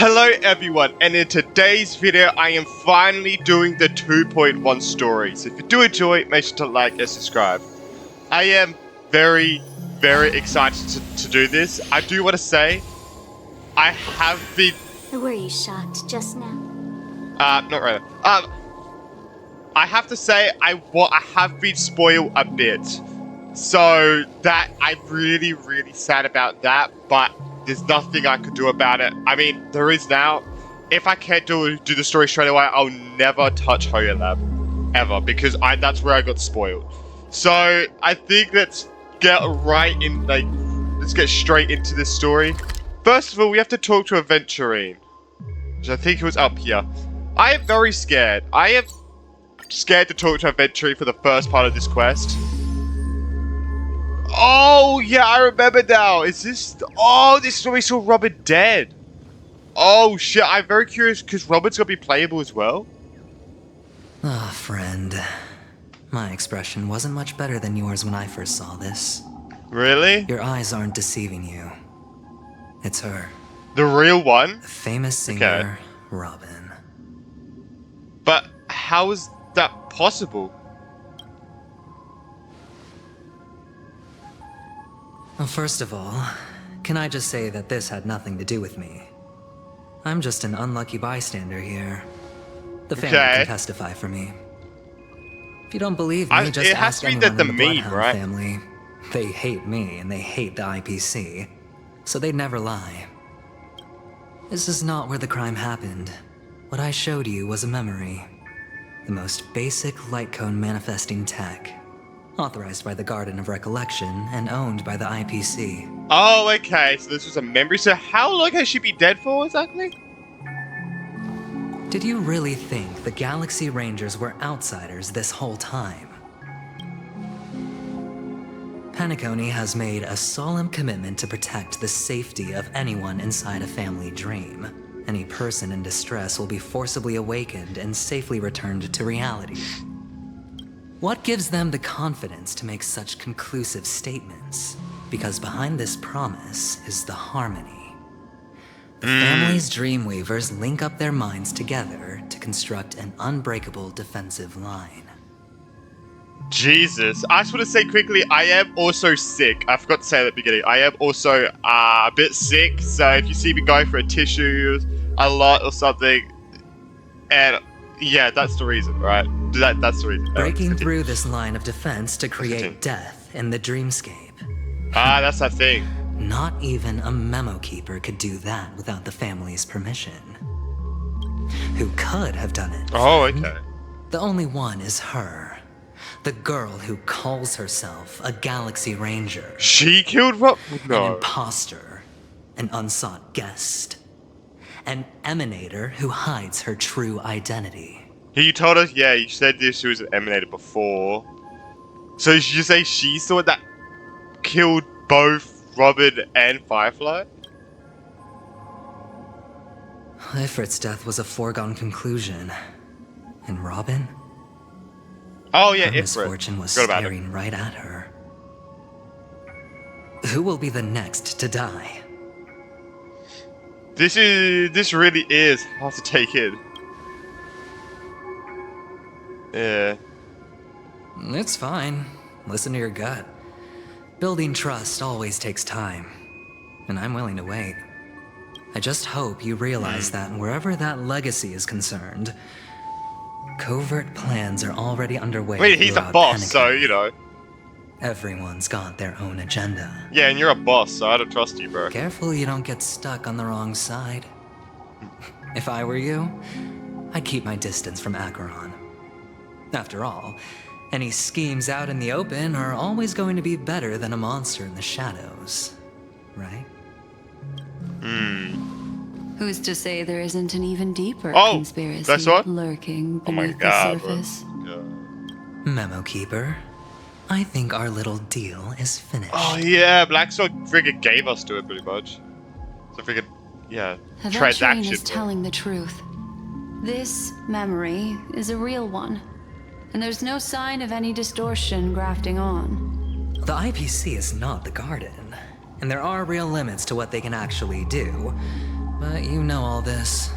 Hello everyone, and in today's video I am finally doing the 2.1 stories. If you do enjoy, make sure to like and subscribe. I am very excited to do this. I do want to say, I have been... Were you shocked just now? Not really. I have to say, I have been spoiled a bit. So, that, I'm really sad about that, but there's nothing I could do about it. I mean, there is now. If I can't do the story straight away, I'll never touch Hoya Lab. Ever. Because that's where I got spoiled. So, I think let's get right in, let's get straight into this story. First of all, we have to talk to Aventurine. Which I think it was up here. I am very scared. I am scared to talk to Aventurine for the first part of this quest. Oh, yeah, I remember now. Is this... Oh, this is where we saw Robert dead. Oh, shit. I'm very curious because Robert's going to be playable as well. Ah, friend. My expression wasn't much better than yours when I first saw this. Really? Your eyes aren't deceiving you. It's her. The real one? The famous singer, Robin. But how is that possible? Well, first of all, can I just say that this had nothing to do with me? I'm just an unlucky bystander here. The family can testify for me. If you don't believe me, just ask anyone in the Bloodhound family. They hate me and they hate the IPC, so they'd never lie. This is not where the crime happened. What I showed you was a memory. The most basic light cone manifesting tech. Authorized by the Garden of Recollection and owned by the IPC. Oh, okay. So this was a memory. So how long has she been dead for, exactly? Did you really think the Galaxy Rangers were outsiders this whole time? Penacony has made a solemn commitment to protect the safety of anyone inside a family dream. Any person in distress will be forcibly awakened and safely returned to reality. What gives them the confidence to make such conclusive statements? Because behind this promise is the harmony. The family's Dreamweavers link up their minds together to construct an unbreakable defensive line. Jesus. I just want to say quickly, I am also sick. I forgot to say at the beginning. I am also a bit sick, so if you see me going for a tissue a lot or something, and yeah, that's the reason, right? That's the reason. Breaking through this line of defense to create death in the dreamscape. Ah, that's that thing. Not even a memo keeper could do that without the family's permission. Who could have done it? Oh, okay. The only one is her. The girl who calls herself a Galaxy Ranger. She killed Rob? No. An imposter. An unsought guest. An emanator who hides her true identity. You told us, yeah, you said this, she was an emanator before. So did you say she's the one that killed both Robin and Firefly? Ifrit's death was a foregone conclusion. And Robin? Oh yeah, her Ifrit. Misfortune was staring right at her. Who will be the next to die? This really is hard to take in. Yeah. It's fine. Listen to your gut. Building trust always takes time. And I'm willing to wait. I just hope you realize that wherever that legacy is concerned, covert plans are already underway. Wait, he's a boss, so, you know. Everyone's got their own agenda. Yeah, and you're a boss, so I don't trust you, bro. Careful you don't get stuck on the wrong side. If I were you, I'd keep my distance from Acheron. After all, any schemes out in the open are always going to be better than a monster in the shadows, right? Who's to say there isn't an even deeper conspiracy that's what? lurking beneath the surface? Memo Keeper, I think our little deal is finished. Oh yeah, Blacksword friggin' gave us to it pretty much. So friggin', yeah, Aventurine is telling the truth. This memory is a real one. And there's no sign of any distortion grafting on. The IPC is not the Garden, and there are real limits to what they can actually do. but you know all this.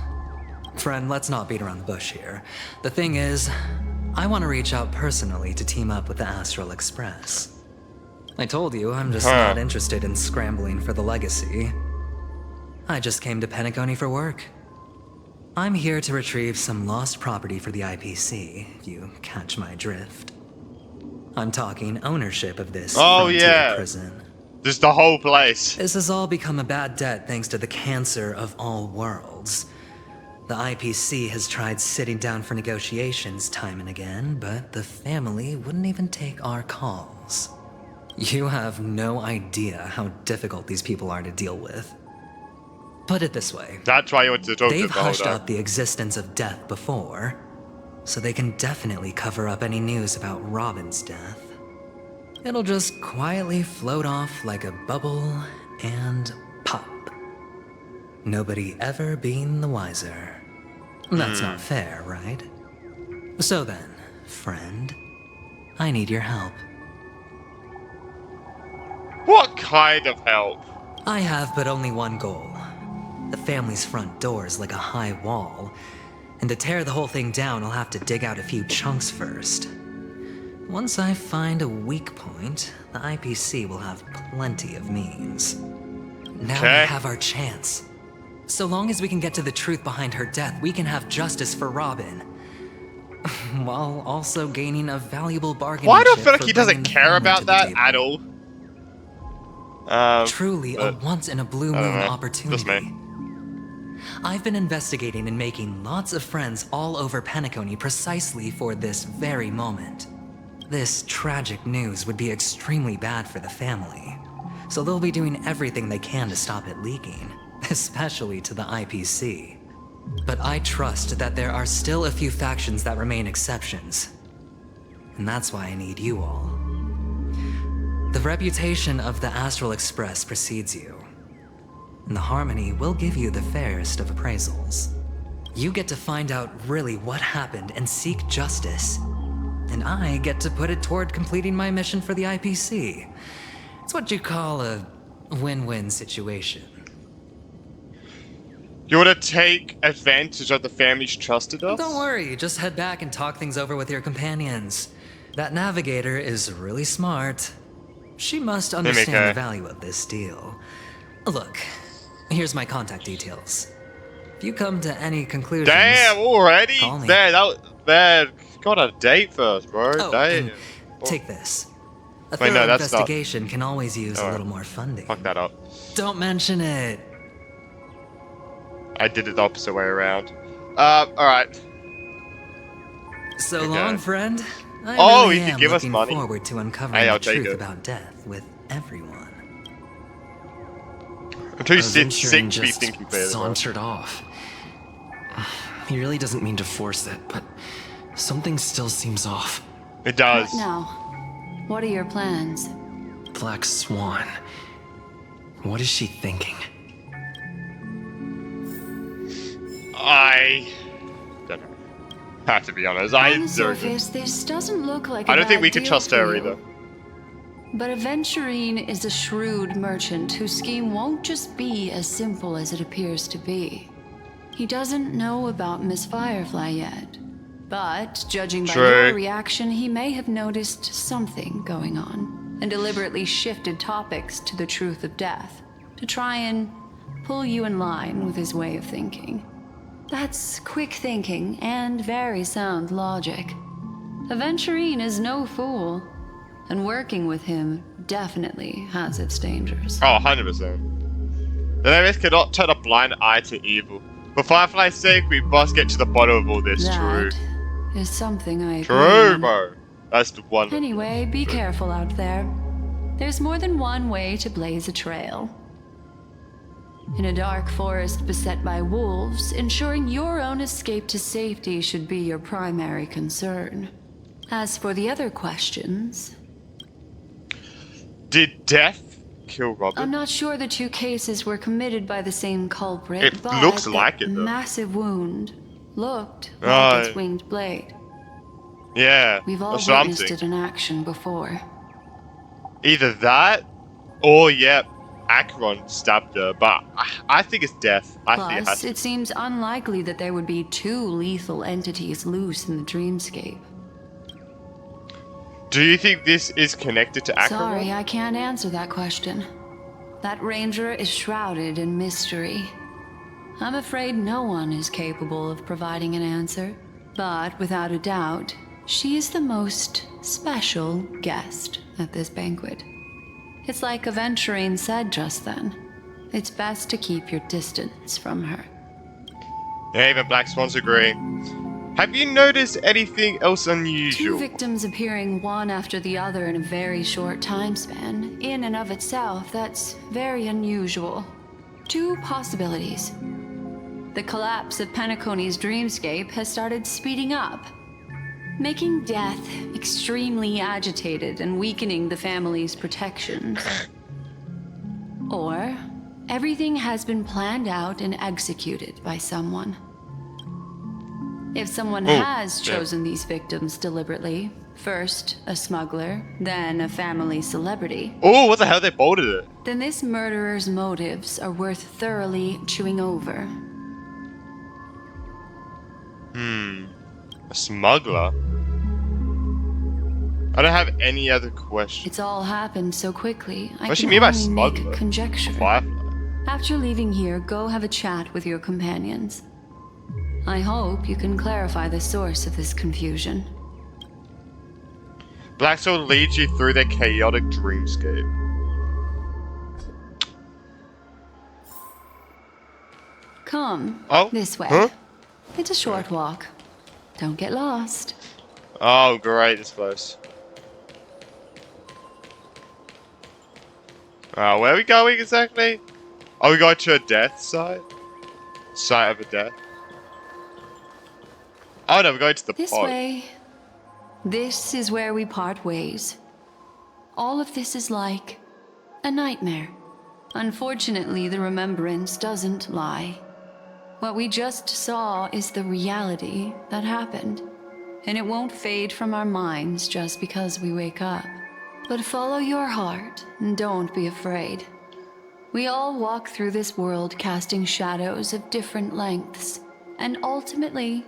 Friend, let's not beat around the bush here. The thing is, I want to reach out personally to team up with the Astral Express. I told you, I'm just not interested in scrambling for the legacy. I just came to Penacony for work. I'm here to retrieve some lost property for the IPC, if you catch my drift. I'm talking ownership of this frontier prison. Just the whole place. This has all become a bad debt thanks to the cancer of all worlds. The IPC has tried sitting down for negotiations time and again, but the family wouldn't even take our calls. You have no idea how difficult these people are to deal with. Put it this way. That's why you want to talk to They've hushed out the existence of death before, so they can definitely cover up any news about Robin's death. It'll just quietly float off like a bubble and pop. Nobody ever being the wiser. That's not fair, right? So then, friend, I need your help. What kind of help? I have but only one goal. The family's front door is like a high wall, and to tear the whole thing down, I'll have to dig out a few chunks first. Once I find a weak point, the IPC will have plenty of means. Now we have our chance. So long as we can get to the truth behind her death, we can have justice for Robin. While also gaining a valuable bargaining Why do I chip feel like for he doesn't bringing the care family about to the that table. at all? Truly a once-in-a-blue-moon opportunity. Just me. I've been investigating and making lots of friends all over Penacony precisely for this very moment. This tragic news would be extremely bad for the family, so they'll be doing everything they can to stop it leaking, especially to the IPC. But I trust that there are still a few factions that remain exceptions, and that's why I need you all. The reputation of the Astral Express precedes you, and the Harmony will give you the fairest of appraisals. You get to find out really what happened and seek justice, and I get to put it toward completing my mission for the IPC. It's what you call a win-win situation. You want to take advantage of the family's trusted us? Don't worry, just head back and talk things over with your companions. That navigator is really smart. She must understand the value of this deal. Look, here's my contact details. If you come to any conclusions... Damn, already? Call me. Man, got a date first, bro. Oh, Damn. and take this. A Wait, thorough no, that's investigation can always use a little more funding. Fuck that up. Don't mention it. I did it the opposite way around. Alright. So long, friend. I you really can am give us looking money. forward to uncovering I'll the take truth it. about death with everyone. I'm too sick Aventurin to be just thinking clearly. bro. sauntered off. He really doesn't mean to force it, but something still seems off. It does. What now? What are your plans? Black Swan. What is she thinking? I don't know. Have to be honest. I On the don't. surface, this doesn't look like I a don't think bad we can deal trust for her you. either. But Aventurin is a shrewd merchant whose scheme won't just be as simple as it appears to be. He doesn't know about Miss Firefly yet. But, judging by True. your reaction, he may have noticed something going on, and deliberately shifted topics to the truth of death, to try and pull you in line with his way of thinking. That's quick thinking and very sound logic. Aventurin is no fool, and working with him definitely has its dangers. Oh, 100%. The Navis cannot turn a blind eye to evil. For Firefly's sake, we must get to the bottom of all this. True. That is something I agree True, on. bro. That's the one. Anyway, be careful out there. There's more than one way to blaze a trail. In a dark forest beset by wolves, ensuring your own escape to safety should be your primary concern. As for the other questions, Did death kill Robin? I'm not sure the two cases were committed by the same culprit, It but looks the like it, though. massive wound looked like Right. its winged blade. Yeah, We've all that's what I'm witnessed thinking. it in action before. Either that, or Acheron stabbed her, but I think it's death. I think it has Plus, to. it seems unlikely that there would be two lethal entities loose in the dreamscape. Do you think this is connected to Acheron? Sorry, I can't answer that question. That ranger is shrouded in mystery. I'm afraid no one is capable of providing an answer. But without a doubt, she is the most special guest at this banquet. It's like Aventurine said just then. It's best to keep your distance from her. Yeah, even Black Swans agree. Have you noticed anything else Two unusual? victims appearing one after the other in a very short time span, in and of itself, that's very unusual. Two possibilities. The collapse of Penacony's dreamscape has started speeding up, making death extremely agitated and weakening the family's protections. Or everything has been planned out and executed by someone. If someone has chosen these victims deliberately, first a smuggler, then a family celebrity, Oh, what the hell? They bolted it. then this murderer's motives are worth thoroughly chewing over. A smuggler? I don't have any other questions. It's all happened so quickly, I What do you can mean by only make smuggler? a conjecture. Firefly? After leaving here, go have a chat with your companions. I hope you can clarify the source of this confusion. Black Sword leads you through their chaotic dreamscape. Come, Oh? this way. Huh? It's a short walk. Don't get lost. Oh, great, it's close. Where are we going exactly? Oh, we going to a death site? Site of a death? Oh no, we're going to the This pod. way. This is where we part ways. All of this is like a nightmare. Unfortunately, the remembrance doesn't lie. What we just saw is the reality that happened. And it won't fade from our minds just because we wake up. But follow your heart and don't be afraid. We all walk through this world casting shadows of different lengths. And ultimately,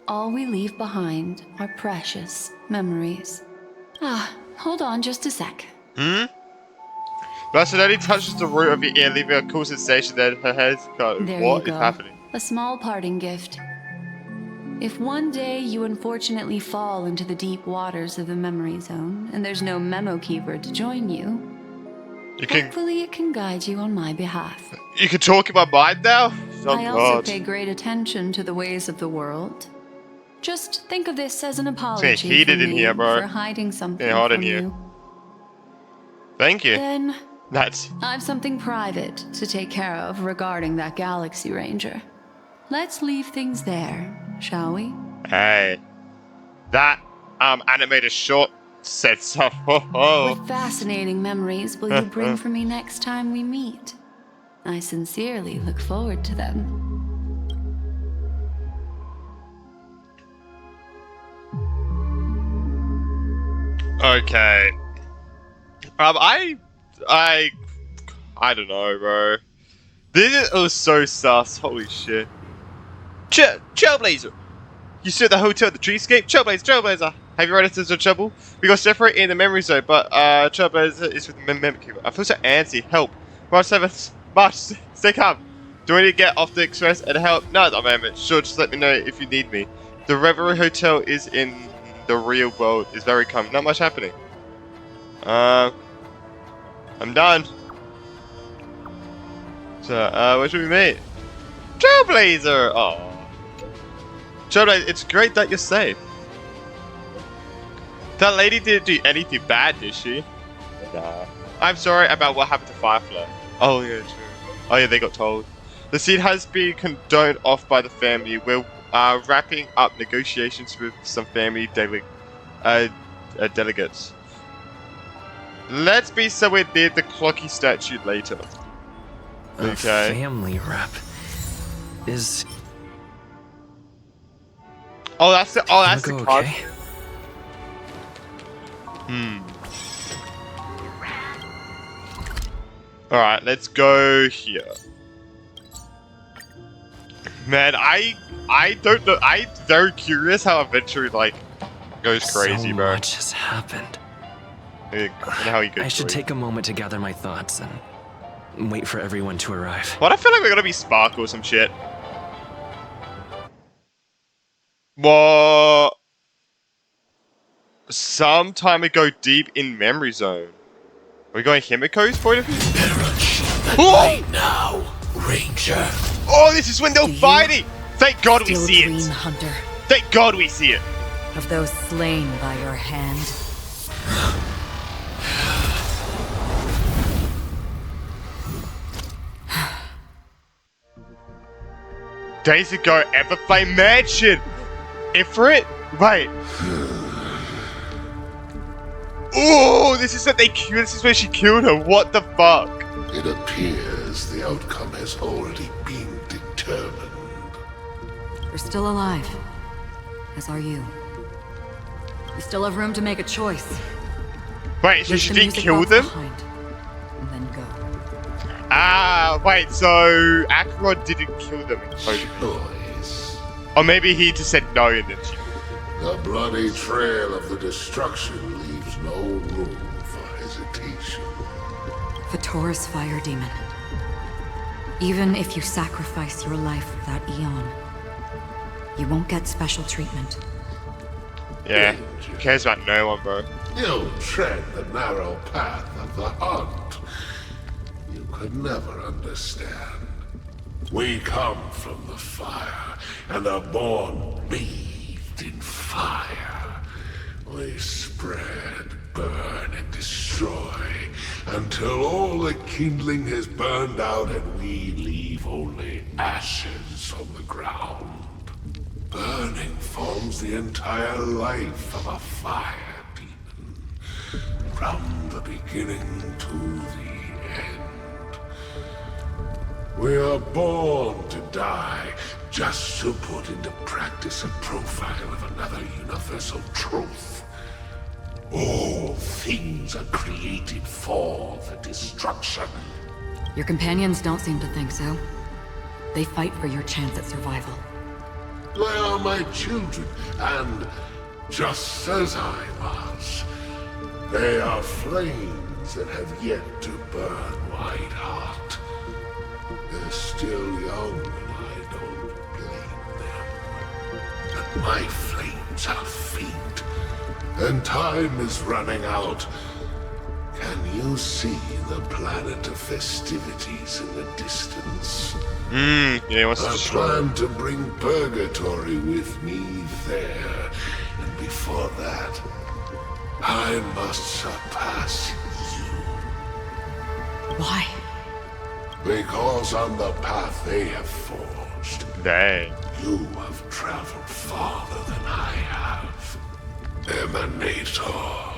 all we leave behind are precious memories. Hold on just a sec. Black Sword only touches the root of your ear, leaving a cool sensation that her head's got. There What you is go. happening? A small parting gift. If one day you unfortunately fall into the deep waters of the memory zone, and there's no memo keeper to join you, You can hopefully it can guide you on my behalf. talk in my mind now? Oh I also god. pay great attention to the ways of the world. Just think of this as an apology heated from in me here, bro. for hiding something hot in from here. you. Thank you. Then That's I've something private to take care of regarding that Galaxy Ranger. Let's leave things there, shall we? hey. That animated short said so. Oh. What fascinating memories will you bring for me next time we meet? I sincerely look forward to them. Okay. I don't know, bro. This was so sus. Holy shit. Trailblazer! You stood at the hotel at the treescape? Trailblazer! Have you run into some trouble? We got separated in the memory zone, but Trailblazer is with the memory keeper. I feel so antsy. Help. March, stay calm. Do I need to get off the express and help? No, at the moment. Sure, just let me know if you need me. The Reverie Hotel is in the real world. It's very calm. Not much happening. I'm done. So, where should we meet? Trailblazer! Oh. Trailblazer, it's great that you're safe. That lady didn't do anything bad, did she? Nah. I'm sorry about what happened to Firefly. Oh, yeah, true. Oh, yeah, they got told. The scene has been condoned off by the family. We're wrapping up negotiations with some family delegates. Let's be somewhere near the Clocky statue later. A Okay. family rep is. Oh, that's the Go card. okay? Alright, let's go here. Man, I don't know. I'm very curious how Adventure, like, goes crazy, so bro. much has happened. And how he goes I should crazy. take a moment to gather my thoughts and wait for everyone to arrive. What? I feel like we're gonna be Sparkle or some shit. What? Some time ago, deep in memory zone. Are we going Himiko's point of view? Oh! Now, Ranger. Oh, this is when they're fighting! Thank God we Still see dream, it! Hunter, Thank God we see it! of those slain by your hand. Days ago, Everflame Mansion! Ifrit? Wait. Oh, this is that this is where she killed her. What the fuck? It appears the outcome has already been determined. You're still alive, as are you. You still have room to make a choice. Wait, so Leave she the didn't music kill box them? behind, and then go. Ah, wait, so Akrod didn't kill them. Choice. Or maybe he just said no and then she... The bloody trail of the destruction leaves no room for hesitation. Vatora's fire demon. Even if you sacrifice your life for that eon, you won't get special treatment. Yeah, who cares about no one, bro? You tread the narrow path of the hunt. You could never understand. We come from the fire, and are born bathed in fire. We spread, burn, and destroy, until all the kindling has burned out and we leave only ashes on the ground. Burning forms the entire life of a fire demon, from the beginning to the end. We are born to die, just to put into practice a profile of another universal truth. All things are created for the destruction. Your companions don't seem to think so. They fight for your chance at survival. They are my children, and just as I was, they are flames that have yet to burn Whiteheart. They're still young, and I don't blame them. But my flames are faint, and time is running out. Can you see the planet of festivities in the distance? Yeah, he wants to I destroy plan to bring Purgatory with me there, and before that, I must surpass you. Why? Because on the path they have forged, Dang. you have traveled farther than I have. Emanator.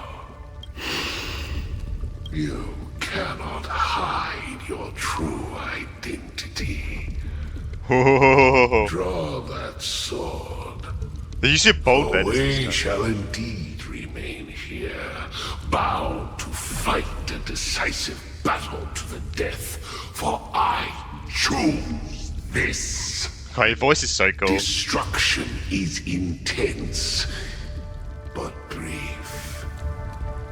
You cannot hide your true identity. Draw that sword. You should bold For that. we shall indeed remain here, bound to fight a decisive battle to the death, for I choose this. Oh, your voice is so cool. Destruction is intense, but brief.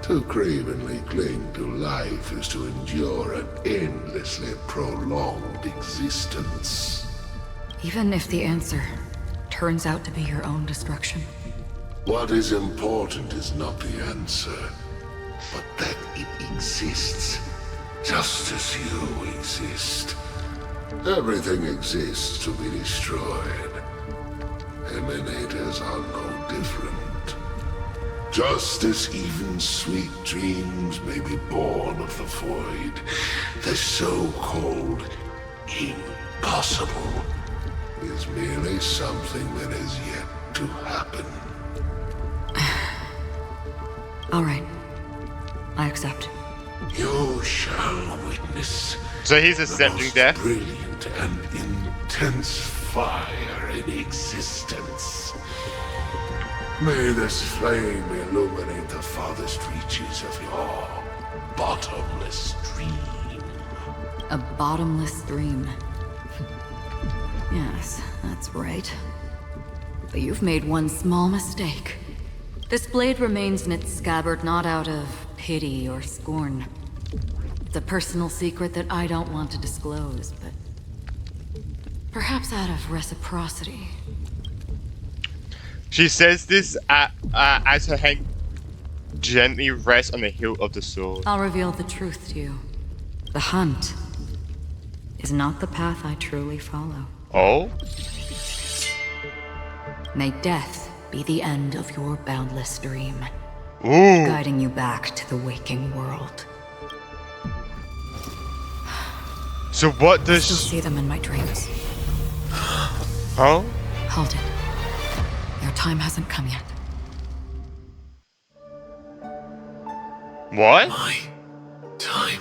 To cravenly cling to life is to endure an endlessly prolonged existence. Even if the answer turns out to be your own destruction. What is important is not the answer, but that it exists, just as you exist. Everything exists to be destroyed. Emanators are no different. Just as even sweet dreams may be born of the void, the so-called impossible is merely something that is yet to happen. All right. I accept. You shall witness So he's the accepting most death? brilliant and intense fire in existence. May this flame illuminate the farthest reaches of your bottomless dream. A bottomless stream. Yes, that's right. But you've made one small mistake. This blade remains in its scabbard not out of pity or scorn. It's a personal secret that I don't want to disclose, but perhaps out of reciprocity. She says this as her hand gently rests on the hilt of the sword. I'll reveal the truth to you. The hunt is not the path I truly follow. Oh? May death be the end of your boundless dream, Ooh. guiding you back to the waking world. So what I does... still see them in my dreams. Huh? Hold it. Your time hasn't come yet. What? My time.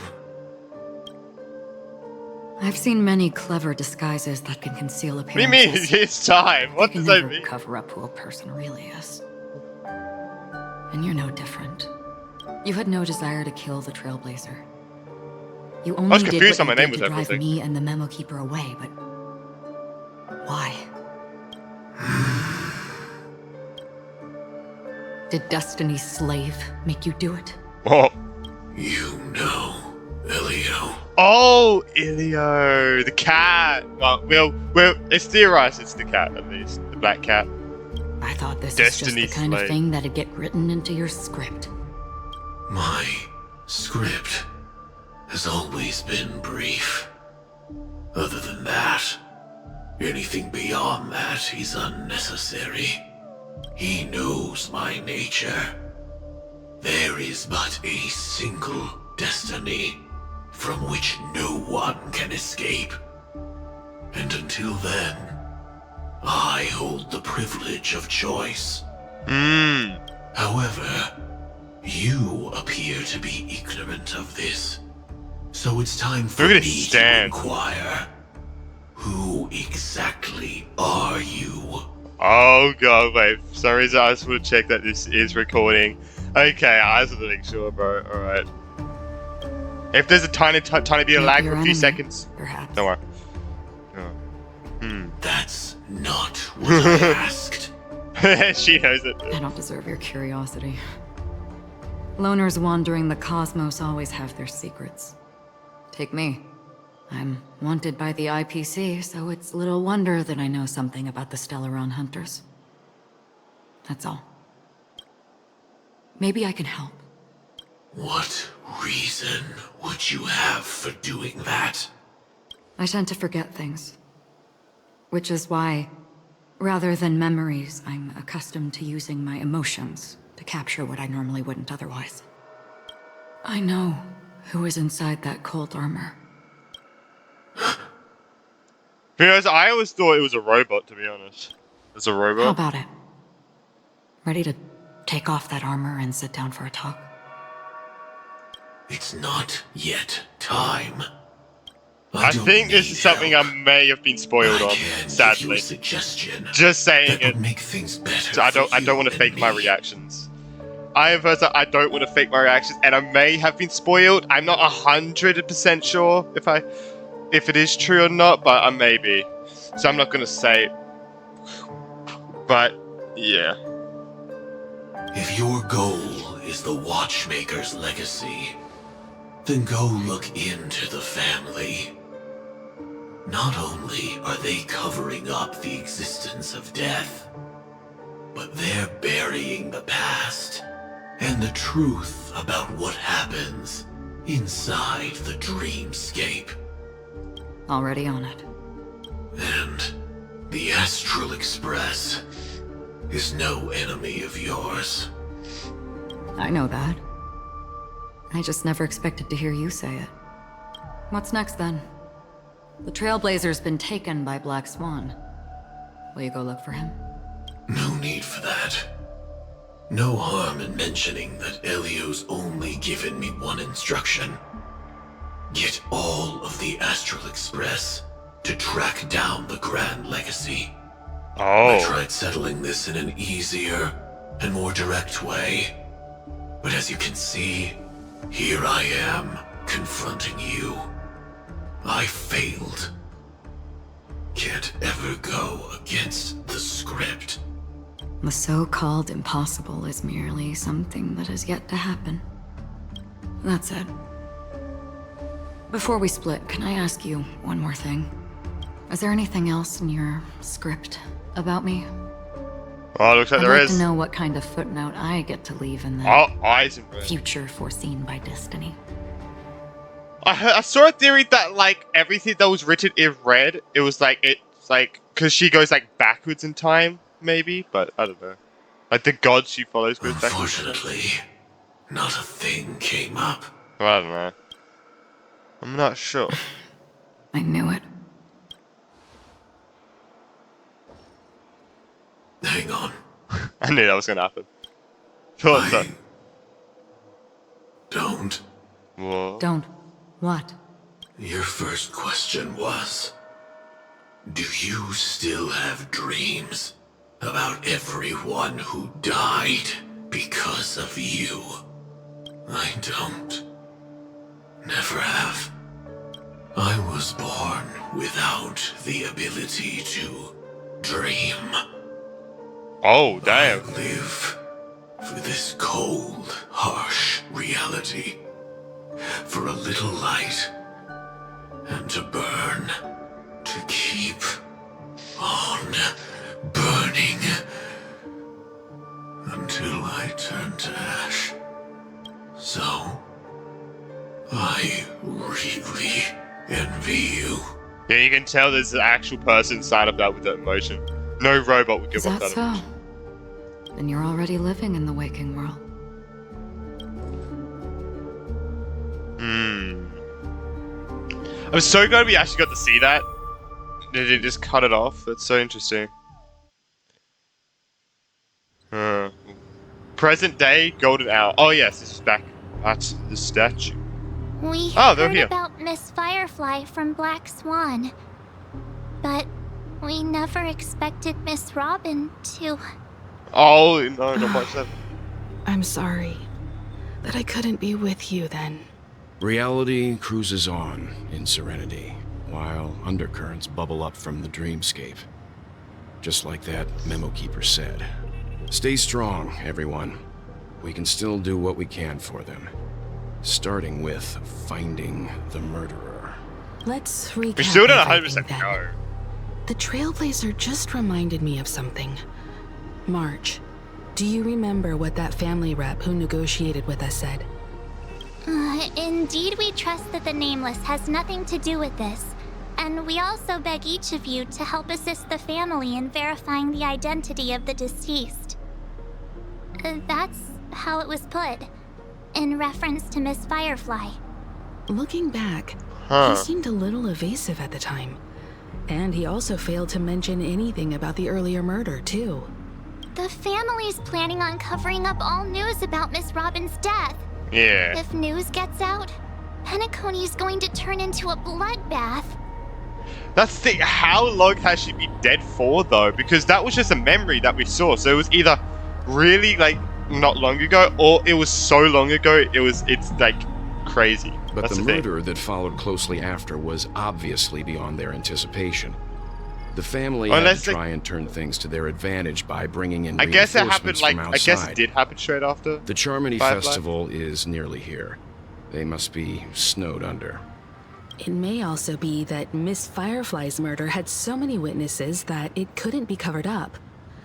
I've seen many clever disguises that can conceal What do you appearances. mean? It's time. What They does can that never mean? cover up who a person really is. And you're no different. You had no desire to kill the Trailblazer. You only was did confused what how you my name did was to drive everything. me and the Memo Keeper away, but why? Did Destiny's slave make you do it? Oh. You know, Elio. Oh, Ilio, the cat. Well, it's theorized it's the cat at least, the black cat. I thought this was just the Destiny's kind of slave. thing that'd get written into your script. My script has always been brief. Other than that, anything beyond that is unnecessary. He knows my nature. There is but a single destiny from which no one can escape. And until then, I hold the privilege of choice. However, you appear to be ignorant of this. So it's time for Look at me his to stand. inquire. Who exactly are you? Oh god, wait. For some reason, I just want to check that this is recording. Okay, I just want to make sure, bro. Alright. If there's a tiny bit of Maybe lag your for a few enemy, seconds, Perhaps. don't worry. Oh. That's not what I asked. She knows it. I don't deserve your curiosity. Loners wandering the cosmos always have their secrets. Take me. I'm wanted by the IPC, so it's little wonder that I know something about the Stellaron hunters. That's all. Maybe I can help. What reason would you have for doing that? I tend to forget things. Which is why, rather than memories, I'm accustomed to using my emotions to capture what I normally wouldn't otherwise. I know who is inside that cold armor. Because I always thought it was a robot, to be honest. It's a How robot? about it? Ready to take off that armor and sit down for a talk? It's not yet time. I don't think this need is something help. I may have been spoiled I on, can give you sadly. a suggestion Just saying that it. would make things better. So I for don't you want to and fake my me. reactions. I have heard that I don't want to fake my reactions, and I may have been spoiled. I'm not 100% sure if it is true or not, but I may be. So I'm not gonna say. But yeah. If your goal is the Watchmaker's legacy, then go look into the family. Not only are they covering up the existence of death, but they're burying the past and the truth about what happens inside the dreamscape. Already on it. And the Astral Express is no enemy of yours. I know that. I just never expected to hear you say it. What's next then? The Trailblazer's been taken by Black Swan. Will you go look for him? No need for that. No harm in mentioning that Elio's only given me one instruction. Get all of the Astral Express to track down the Grand Legacy. I Oh. tried settling this in an easier and more direct way. But as you can see, here I am, confronting you. I failed. Can't ever go against the script. The so-called impossible is merely something that has yet to happen. That's it. Before we split, can I ask you one more thing? Is there anything else in your script about me? Oh, it looks like there I'd like is. to know what kind of footnote I get to leave in the Oh, eyes in red. future foreseen by destiny. I saw a theory that like everything that was written in red, it's like because she goes like backwards in time, maybe, but I don't know. Like the god she follows goes backwards. Unfortunately, not a thing came up. Well, I don't know. I'm not sure. I knew it. Hang on. I knew that was gonna happen. Thought so. I don't. Whoa. Don't. What? Your first question was, do you still have dreams about everyone who died because of you? I don't. Never have. I was born without the ability to dream. Oh, damn. I live for this cold, harsh reality. For a little light. And to burn. To keep on burning. Until I turn to ash. So, I really envy you. Yeah, you can tell there's an actual person inside of that with that emotion. No robot would Is give off that that so? emotion. Then you're already living in the waking world. I'm so glad we actually got to see that. They didn't just cut it off. That's so interesting. Present day, golden hour. Oh yes, this is back at the statue. We Oh, they're heard here. about Miss Firefly from Black Swan, but we never expected Miss Robin to. Oh no, not much then. I'm sorry that I couldn't be with you then. Reality cruises on in serenity, while undercurrents bubble up from the dreamscape. Just like that memo keeper said. Stay strong, everyone. We can still do what we can for them. Starting with finding the murderer. Let's recap We still don't everything 100% then. know. The Trailblazer just reminded me of something. March, do you remember what that family rep who negotiated with us said? Indeed, we trust that the Nameless has nothing to do with this, and we also beg each of you to help assist the family in verifying the identity of the deceased. That's how it was put, in reference to Miss Firefly. Looking back, Huh. he seemed a little evasive at the time. And he also failed to mention anything about the earlier murder, too. The family's planning on covering up all news about Miss Robin's death. Yeah. If news gets out, Penacony's going to turn into a bloodbath. That's the thing. How long has she been dead for, though? Because that was just a memory that we saw. So it was either really like not long ago, or it was so long ago. It's like crazy. But That's the thing. murder that followed closely after was obviously beyond their anticipation. The family had Unless to they- try and turn things to their advantage by bringing in I guess it reinforcements happened like from I guess outside. it did happen straight after. The Charmony Firefly? Festival is nearly here. They must be snowed under. It may also be that Miss Firefly's murder had so many witnesses that it couldn't be covered up.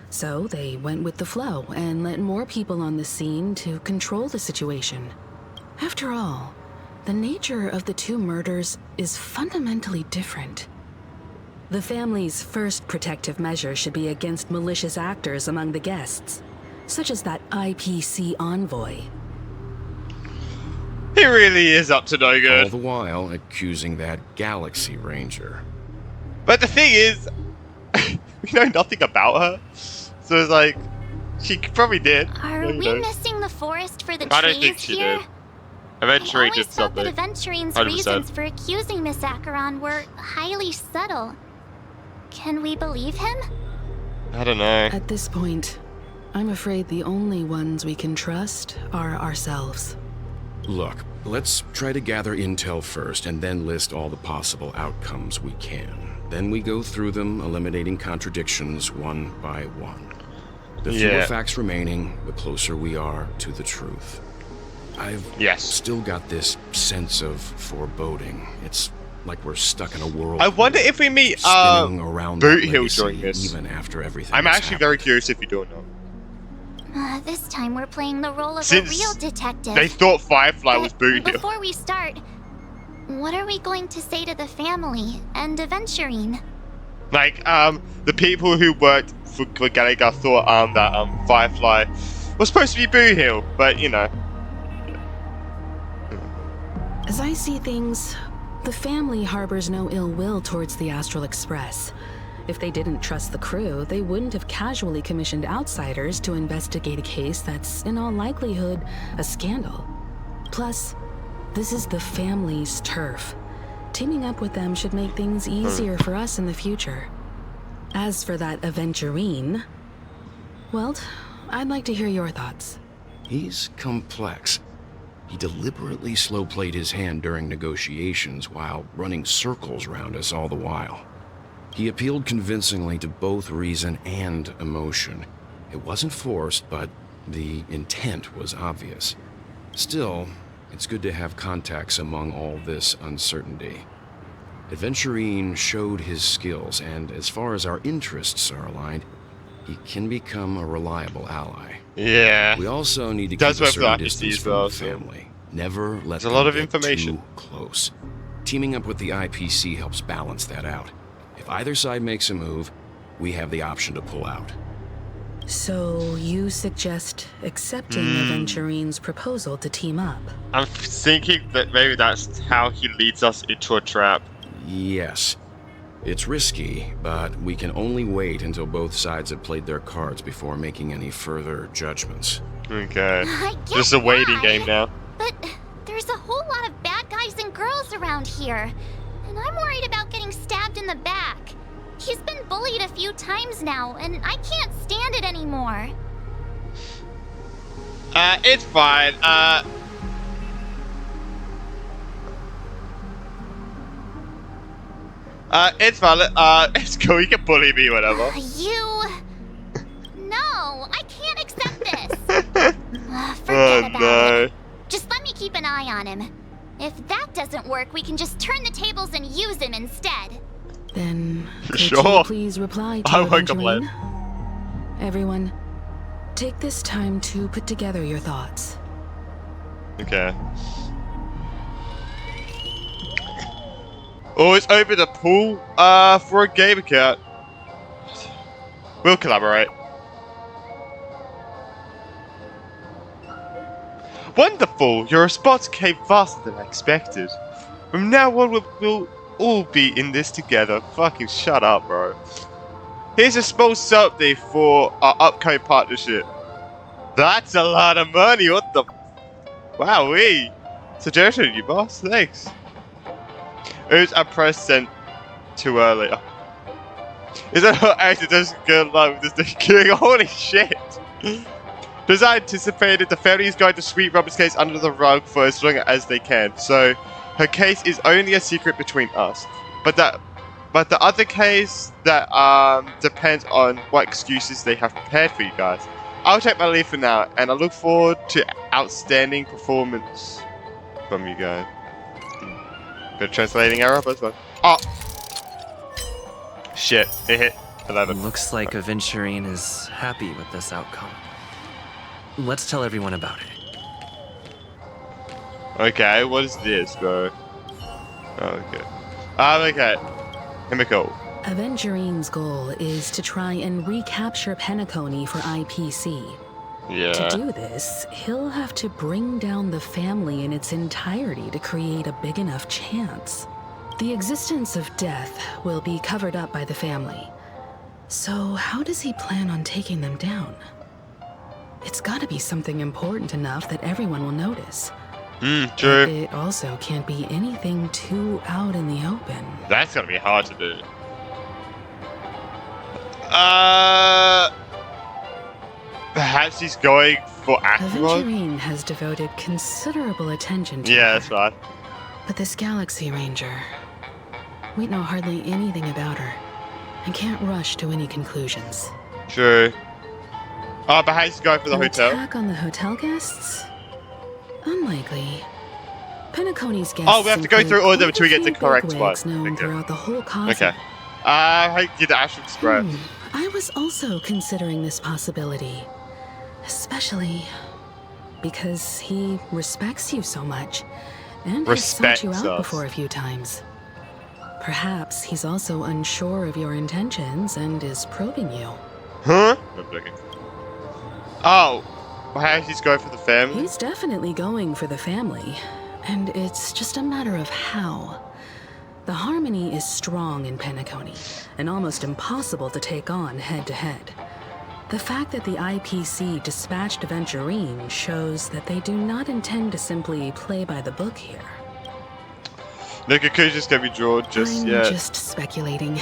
So they went with the flow and let more people on the scene to control the situation. After all, the nature of the two murders is fundamentally different. The family's first protective measure should be against malicious actors among the guests, such as that IPC envoy. He really is up to no All good. the while accusing that Galaxy Ranger. But the thing is, we know nothing about her. So it's like, she probably did. Are Who we knows? missing the forest for the I trees don't think she here? did. I Aventurine always did thought that something. Aventurine's 100%. reasons for accusing Miss Acheron were highly subtle. Can we believe him? I don't know. At this point, I'm afraid the only ones we can trust are ourselves. Look, Let's try to gather intel first, and then list all the possible outcomes we can. Then we go through them, eliminating contradictions one by one. The fewer facts remaining, the closer we are to the truth. I've still got this sense of foreboding. It's like we're stuck in a world. I wonder if we meet Boot Hill during this. Even after everything. I'm actually very curious if you don't know. This time we're playing the role of a real detective. They thought Firefly was Boot Hill. Before we start, what are we going to say to the family and Aventurine? Like, the people who worked for Gallagher thought that Firefly was supposed to be Boot Hill, but you know. As I see things, the family harbors no ill will towards the Astral Express. If they didn't trust the crew, they wouldn't have casually commissioned outsiders to investigate a case that's, in all likelihood, a scandal. Plus, this is the family's turf. Teaming up with them should make things easier for us in the future. As for that Aventurine, well, I'd like to hear your thoughts. He's complex. He deliberately slow-played his hand during negotiations while running circles around us all the while. He appealed convincingly to both reason and emotion. It wasn't forced, but the intent was obvious. Still, it's good to have contacts among all this uncertainty. Aventurine showed his skills, and as far as our interests are aligned, he can become a reliable ally. Yeah. We also need to keep a certain distance from the family. Never let them get too close. Teaming up with the IPC helps balance that out. If either side makes a move, we have the option to pull out. So you suggest accepting Aventurine's proposal to team up? I'm thinking that maybe that's how he leads us into a trap. Yes. It's risky, but we can only wait until both sides have played their cards before making any further judgments. Okay. Just a waiting game now. But there's a whole lot of bad guys and girls around here. And I'm worried about getting stabbed in the back. He's been bullied a few times now, and I can't stand it anymore. It's fine. It's fine. It's cool. You can bully me, whatever. No, I can't accept this. Forget about it. Just let me keep an eye on him. If that doesn't work, we can just turn the tables and use him instead. Then, could you please reply to Aventurine? Everyone, take this time to put together your thoughts. Okay. Always open the pool for a game account. We'll collaborate. Wonderful! Your response came faster than I expected. From now on, we'll all be in this together. Fucking shut up, bro. Here's a small update for our upcoming partnership. That's a lot of money. What the? Wowee. Suggestion, you boss. Thanks. Oops, I pressed send too early. Is that what actually doesn't go live with this thing? Holy shit. As I anticipated, the family is going to sweep Robert's case under the rug for as long as they can, so her case is only a secret between us. But the other case that depends on what excuses they have prepared for you guys. I'll take my leave for now, and I look forward to outstanding performance from you guys. Bit of translating error, but it's fine. Oh! Shit, it hit 11. Looks like Aventurine is happy with this outcome. Let's tell everyone about it. Okay, what is this, bro? Okay. Okay. Chemical. Aventurine's goal is to try and recapture Penacony for IPC. Yeah. To do this, he'll have to bring down the family in its entirety to create a big enough chance. The existence of death will be covered up by the family. So how does he plan on taking them down? It's gotta be something important enough that everyone will notice. True. But it also can't be anything too out in the open. That's gonna be hard to do. perhaps he's going for Acheron? Aventurine has devoted considerable attention to Yeah, her. that's right. But this Galaxy Ranger, we know hardly anything about her and can't rush to any conclusions. True. Oh, but how's he going for the An hotel? attack on the hotel guests? Unlikely. Penacony's guests. Oh, we have to go through all of them until we get the include correct bigwigs one. known Okay. throughout the whole cosmos. Okay. How do you get the Astral Express? I was also considering this possibility, especially because he respects you so much and has sought you Respects out us. before a few times. Perhaps he's also unsure of your intentions and is probing you. Huh? No, I'm joking. Oh, well, how's he going for the family? He's definitely going for the family, and it's just a matter of how. The harmony is strong in Penacony, and almost impossible to take on head-to-head. The fact that the IPC dispatched Aventurine shows that they do not intend to simply play by the book here. No conclusions can be drawn just I'm yet. just speculating.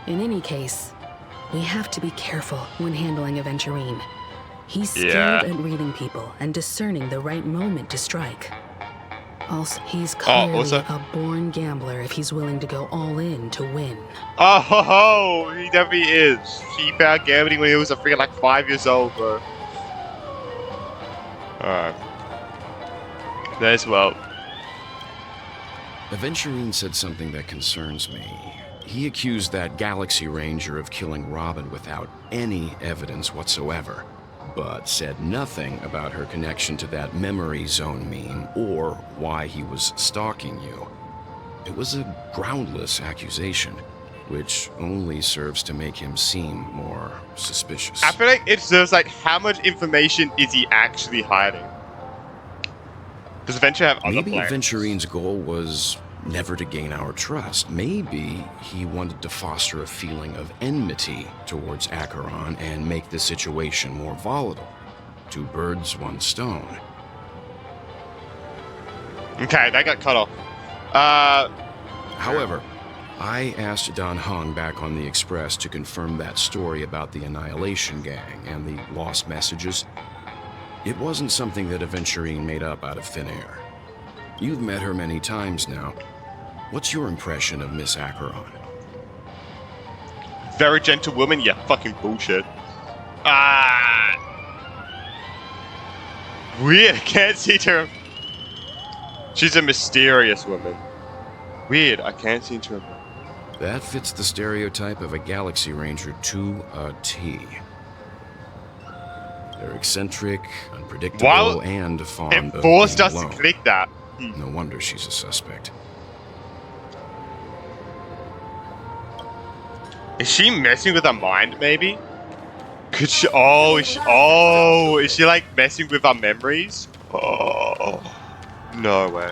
In any case, we have to be careful when handling Aventurine. He's skilled Yeah. at reading people and discerning the right moment to strike. Also, he's clearly also- a born gambler if he's willing to go all in to win. Oh, ho, ho, he definitely is. He found gambling when he was, I freaking like 5 years old, bro. Alright. There's well. Aventurine said something that concerns me. He accused that Galaxy Ranger of killing Robin without any evidence whatsoever, but said nothing about her connection to that memory zone meme or why he was stalking you. It was a groundless accusation, which only serves to make him seem more suspicious. I feel like it serves like, how much information is he actually hiding? Does Adventure have other Maybe plans? Aventurine's goal was never to gain our trust. Maybe he wanted to foster a feeling of enmity towards Acheron and make the situation more volatile. 2 birds, 1 stone. Okay, that got cut off. However, I asked Don Hung back on the Express to confirm that story about the Annihilation Gang and the lost messages. It wasn't something that Aventurine made up out of thin air. You've met her many times now. What's your impression of Miss Acheron? Very gentle woman, yeah, fucking bullshit. Weird, can't see her. She's a mysterious woman. Weird, I can't seem to remember. That fits the stereotype of a Galaxy Ranger to a T. They're eccentric, unpredictable, Wow. and fond It of forced being us to alone. click that. No wonder she's a suspect. Is she messing with her mind, maybe? Could she? Is she like messing with our memories? Oh, no way.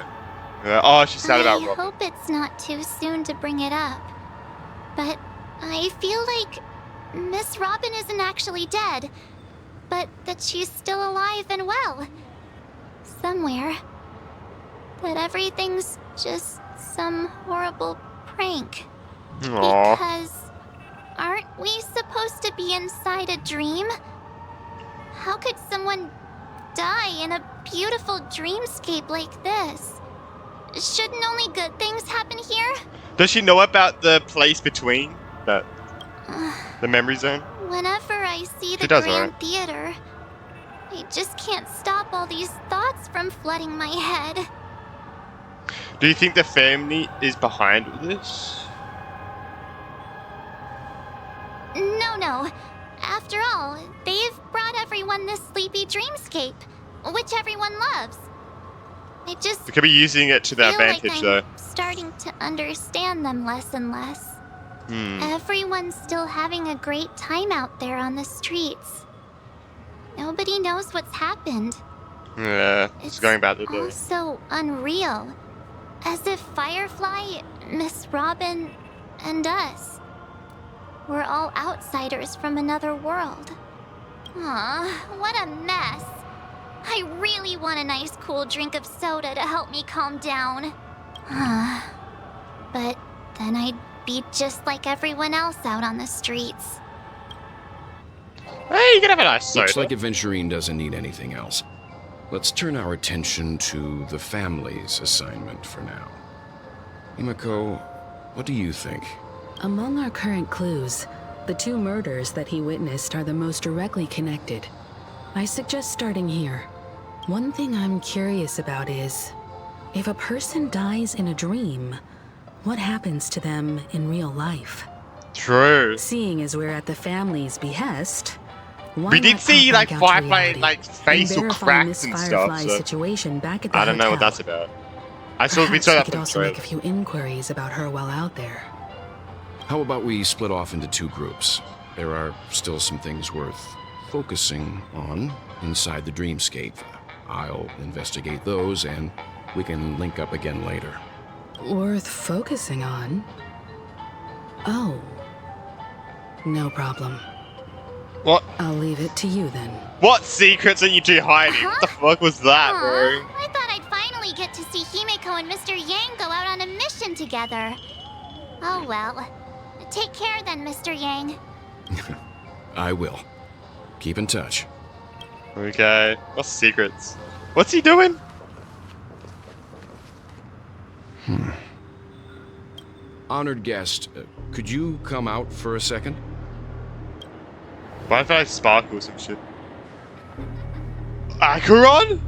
Oh, she's sad about I Robin. hope it's not too soon to bring it up. But I feel like Miss Robin isn't actually dead, but that she's still alive and well. Somewhere. That everything's just some horrible prank. Aww. Because aren't we supposed to be inside a dream? How could someone die in a beautiful dreamscape like this? Shouldn't only good things happen here? Does she know about the place between that the memory zone? Whenever I see the She does, Grand right? Theater, I just can't stop all these thoughts from flooding my head. Do you think the family is behind this? No. After all, they've brought everyone this sleepy dreamscape, which everyone loves. I just We could be using it to their feel advantage, like though. I'm starting to understand them less and less. Everyone's still having a great time out there on the streets. Nobody knows what's happened. Yeah, it's going about the all day. so unreal. As if Firefly, Miss Robin, and us were all outsiders from another world. Aw, what a mess. I really want a nice cool drink of soda to help me calm down. But then I'd be just like everyone else out on the streets. Hey, you can have a nice soda. Looks like Aventurine doesn't need anything else. Let's turn our attention to the family's assignment for now. Himiko, what do you think? Among our current clues, the 2 murders that he witnessed are the most directly connected. I suggest starting here. One thing I'm curious about is, if a person dies in a dream, what happens to them in real life? True. Seeing as we're at the family's behest, why We did not see, pop like, back out to Firefly, reality like, face and or verify cracks Miss and stuff, Firefly's so situation back at the I don't know what hotel. that's about. I saw we Perhaps saw we that could from also trailer. make a few inquiries about her while out there. How about we split off into 2 groups? There are still some things worth focusing on inside the dreamscape. I'll investigate those, and we can link up again later. Worth focusing on? Oh. No problem. What? I'll leave it to you then. What secrets are you two hiding? What the fuck was that, bro? I thought I'd finally get to see Himeko and Mr. Yang go out on a mission together. Oh well. Take care then, Mr. Yang. I will. Keep in touch. Okay. What's secrets? What's he doing? Honored guest, could you come out for a second? Why if I sparkle or some shit? Acheron?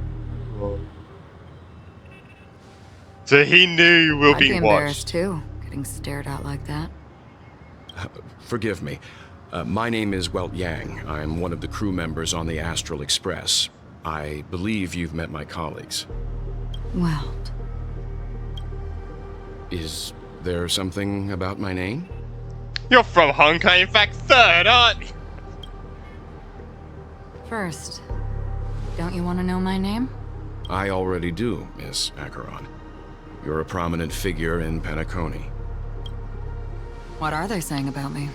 So he knew you were I'd be being embarrassed watched. too, getting stared at like that. Forgive me. My name is Welt Yang. I'm one of the crew members on the Astral Express. I believe you've met my colleagues. Well, Is there something about my name? You're from Honkai, in fact, 3rd, aren't you? first, don't you want to know my name? I already do, Miss Acheron. You're a prominent figure in Penacony. What are they saying about me?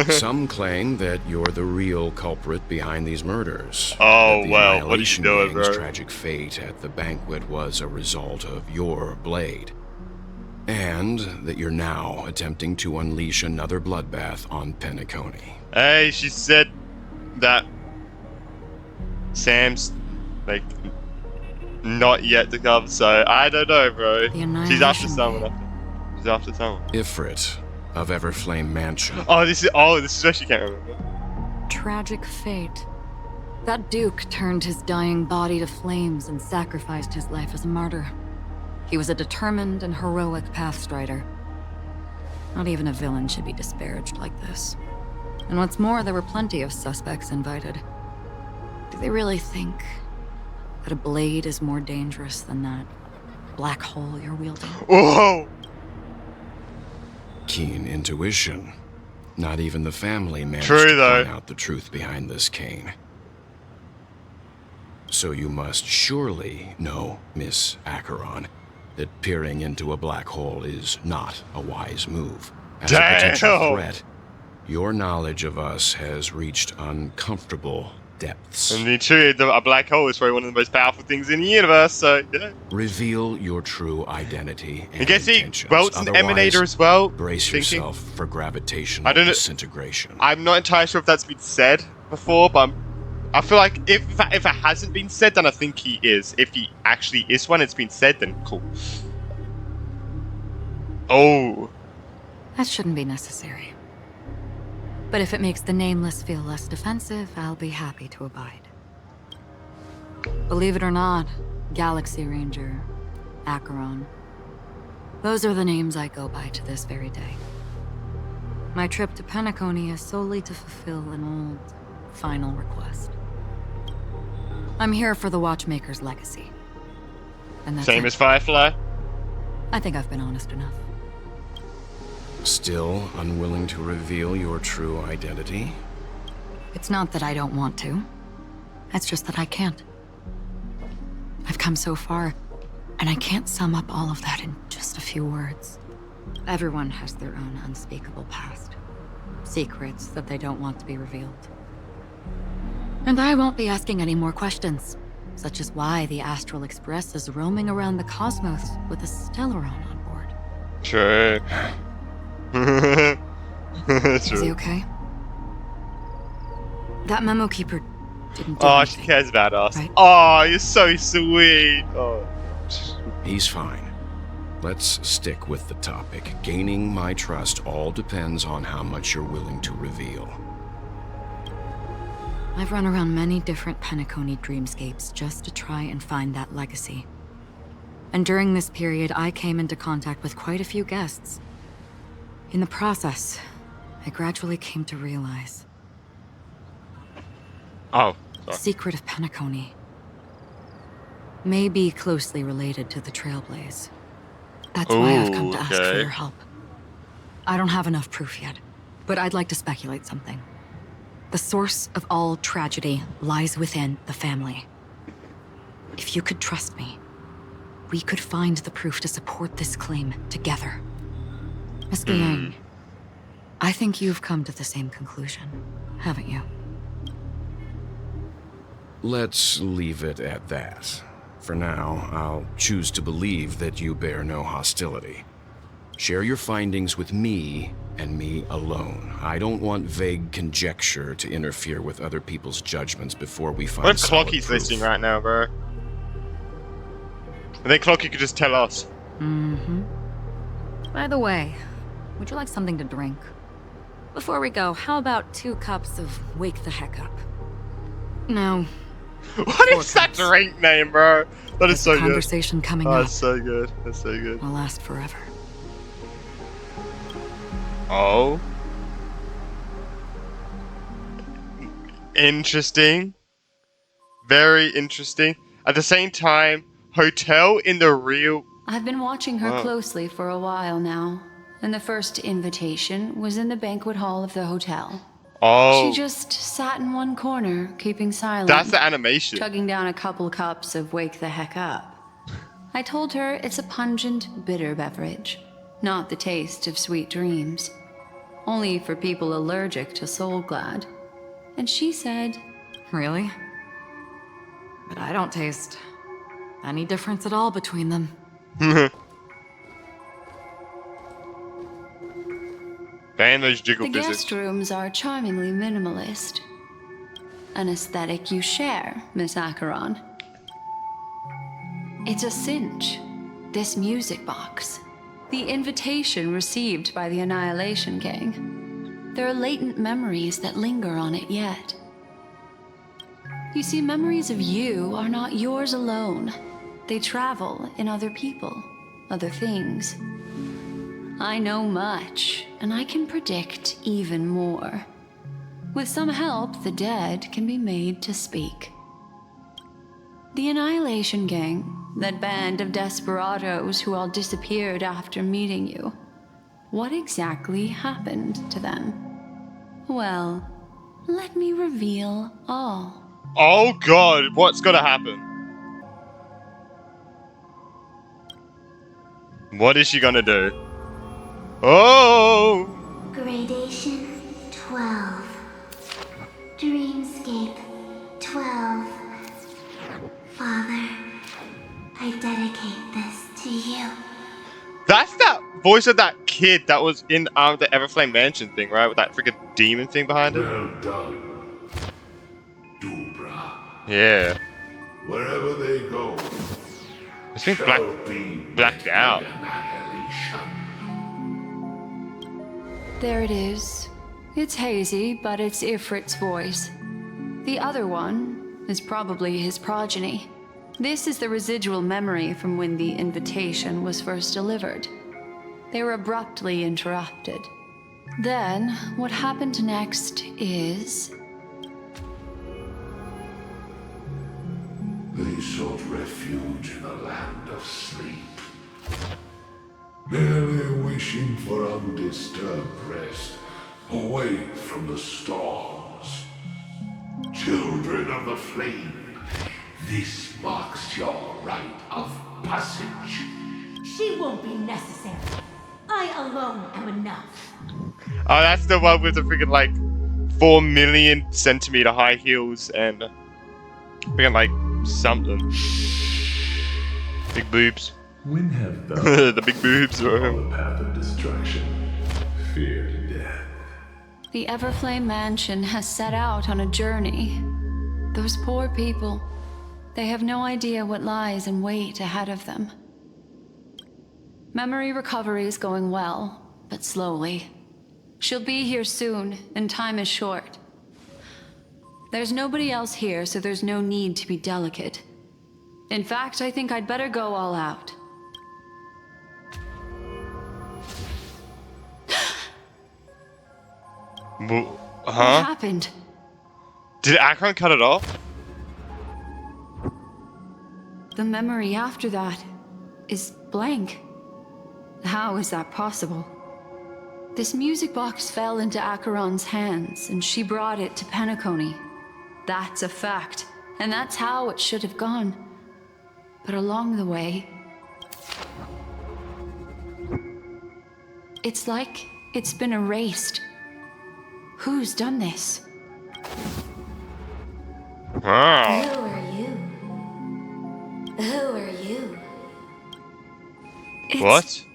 Some claim that you're the real culprit behind these murders. Oh, That the well, what did you Annihilation do, Gang's bro? tragic fate at the banquet was a result of your blade. And that you're now attempting to unleash another bloodbath on Penacony. Hey, she said that Sam's, like, not yet to come, so I don't know, bro. The She's after Annihilation someone. Gang. She's after someone. Ifrit of Everflame Mansion. Oh, this is where she can't remember. Tragic fate. That Duke turned his dying body to flames and sacrificed his life as a martyr. He was a determined and heroic pathstrider. Not even a villain should be disparaged like this. And what's more, there were plenty of suspects invited. Do they really think that a blade is more dangerous than that black hole you're wielding? Whoa! Keen intuition. Not even the family managed True, to though. find out the truth behind this cane. So you must surely know, Miss Acheron, that peering into a black hole is not a wise move. As a potential Damn. threat, your knowledge of us has reached uncomfortable depths. And the truth, a black hole is probably one of the most powerful things in the universe, so yeah. Reveal your true identity and I guess he intentions. Welt's an Otherwise, emanator as well. brace thinking. yourself for gravitational I don't know- disintegration. I'm not entirely sure if that's been said before, but I feel like if it hasn't been said, then I think he is. If he actually is one, it's been said, then cool. Oh. That shouldn't be necessary. But if it makes the Nameless feel less defensive, I'll be happy to abide. Believe it or not, Galaxy Ranger, Acheron. Those are the names I go by to this very day. My trip to Penacony is solely to fulfill an old, final request. I'm here for the Watchmaker's legacy. And that's Same it. as Firefly? I think I've been honest enough. Still unwilling to reveal your true identity? It's not that I don't want to. It's just that I can't. I've come so far, and I can't sum up all of that in just a few words. Everyone has their own unspeakable past. Secrets that they don't want to be revealed. And I won't be asking any more questions, such as why the Astral Express is roaming around the cosmos with a Stellaron on board. True. Is he True. okay? That memo keeper didn't do Oh, anything, she cares about us. right? Oh, you're so sweet. Oh. He's fine. Let's stick with the topic. Gaining my trust all depends on how much you're willing to reveal. I've run around many different Penacony dreamscapes just to try and find that legacy. And during this period, I came into contact with quite a few guests. In the process, I gradually came to realize Oh. the Sorry. secret of Penacony may be closely related to the Trailblaze. That's why I've come to ask for okay. your help. I don't have enough proof yet, but I'd like to speculate something. The source of all tragedy lies within the family. If you could trust me, we could find the proof to support this claim together. Miss Yang, I think you've come to the same conclusion, haven't you? Let's leave it at that. For now, I'll choose to believe that you bear no hostility. Share your findings with me and me alone. I don't want vague conjecture to interfere with other people's judgments before we find What if solid Clocky's proof. listening right now, bro? And then Clocky could just tell us. By the way, would you like something to drink? Before we go, how about 2 cups of Wake the Heck Up? No. What is that drink name, bro? That is so good. Conversation coming Oh, up that's so good. That's so good. will last forever. Oh. Interesting. Very interesting. At the same time, hotel in the real... I've been watching her Wow. closely for a while now, and the first invitation was in the banquet hall of the hotel. Oh. She just sat in one corner, keeping silent. That's the animation. chugging down a couple cups of Wake the Heck Up. I told her it's a pungent, bitter beverage, not the taste of sweet dreams. Only for people allergic to Soul Glad. And she said, Really? But I don't taste any difference at all between them. Ban those jiggle the physics. guest rooms are charmingly minimalist. An aesthetic you share, Miss Acheron. It's a cinch. This music box. The invitation received by the Annihilation Gang. There are latent memories that linger on it yet. You see, memories of you are not yours alone. They travel in other people, other things. I know much, and I can predict even more. With some help, the dead can be made to speak. The Annihilation Gang, that band of desperados who all disappeared after meeting you. What exactly happened to them? Well, let me reveal all. Oh god, what's gonna happen? What is she gonna do? Oh! Gradation 12. Dreamscape 12. Father, I dedicate this to you. That's that voice of that kid that was in the Everflame Mansion thing, right? With that freaking demon thing behind it? Well done, Dubra. Yeah. Wherever they go, It's been shall be blacked out. annihilation. There it is. It's hazy, but it's Ifrit's voice. The other one is probably his progeny. This is the residual memory from when the invitation was first delivered. They were abruptly interrupted. Then, what happened next is... They sought refuge in a land of sleep, merely wishing for undisturbed rest, away from the storms. Children of the Flame, this marks your rite of passage. She won't be necessary. I alone am enough. Oh, that's the one with the freaking like 4 million centimeter high heels and freaking like something. Big boobs. When have thou The big boobs, bro. on the path of destruction, feared death? The Everflame Mansion has set out on a journey. Those poor people, they have no idea what lies in wait ahead of them. Memory recovery is going well, but slowly. She'll be here soon, and time is short. There's nobody else here, so there's no need to be delicate. In fact, I think I'd better go all out. What happened? Did Akron cut it off? The memory after that is blank. How is that possible? This music box fell into Acheron's hands, and she brought it to Penacony. That's a fact, and that's how it should have gone. But along the way, it's like it's been erased. Who's done this? Wow. Who are you? Who are you? What?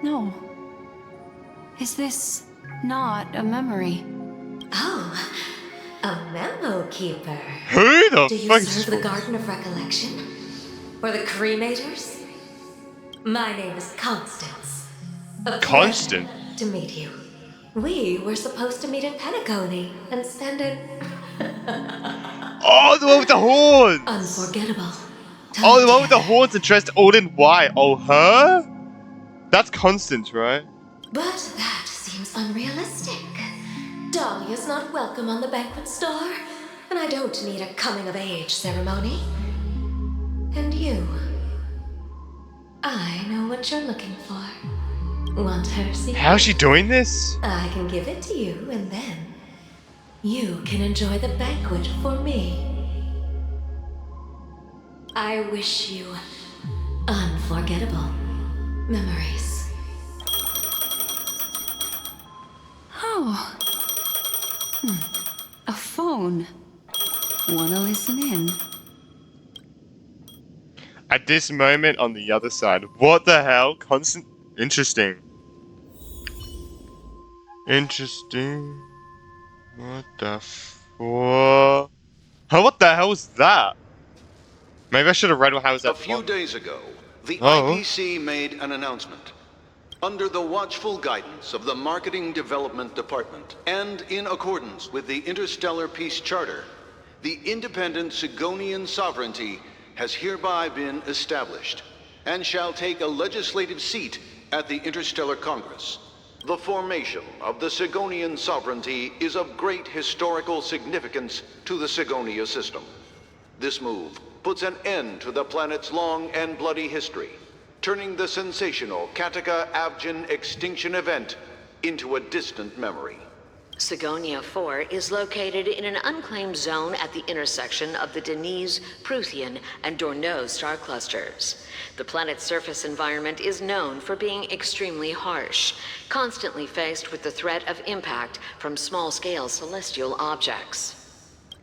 No. Is this not a memory? Oh, a memo keeper. Who the Do you fuck serve the Garden of Recollection? Or the Cremators? My name is Constance. A Constant? pleasure to meet you. We were supposed to meet in Penacony and spend an Oh, the one with the horns! unforgettable time Oh, the one with the together. horns and dressed all in white. Oh, her? That's Constance, right? But that seems unrealistic. Dahlia's not welcome on the banquet star, and I don't need a coming-of-age ceremony. And you? I know what you're looking for. Want her secret? How's she doing this? I can give it to you, and then you can enjoy the banquet for me. I wish you unforgettable memories. Oh. A phone. Wanna listen in? At this moment on the other side. What the hell? Constant. Interesting. Interesting. What the fuck? Huh, what the hell was that? Maybe I should have read how was that. A few days ago, the Oh. IPC made an announcement. Under the watchful guidance of the Marketing Development Department, and in accordance with the Interstellar Peace Charter, the independent Sigonian sovereignty has hereby been established, and shall take a legislative seat at the Interstellar Congress. The formation of the Sigonian sovereignty is of great historical significance to the Sigonia system. This move puts an end to the planet's long and bloody history, turning the sensational Kataka-Abjin extinction event into a distant memory. Sigonia 4 is located in an unclaimed zone at the intersection of the Denise, Prothean, and Dorneau star clusters. The planet's surface environment is known for being extremely harsh, constantly faced with the threat of impact from small-scale celestial objects.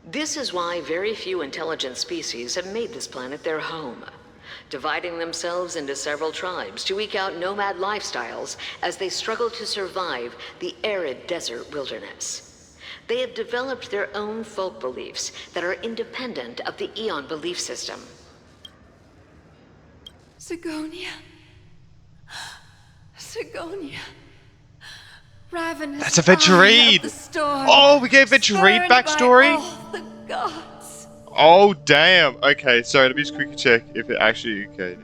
This is why very few intelligent species have made this planet their home, dividing themselves into several tribes to eke out nomad lifestyles as they struggle to survive the arid desert wilderness. They have developed their own folk beliefs that are independent of the Eon belief system. Sigonia. Sigonia. Ravenous. That's a Ventureed! Oh, we gave Ventureed backstory? Gods. Oh, damn. Okay, sorry, let me just quickly check if it actually... Okay.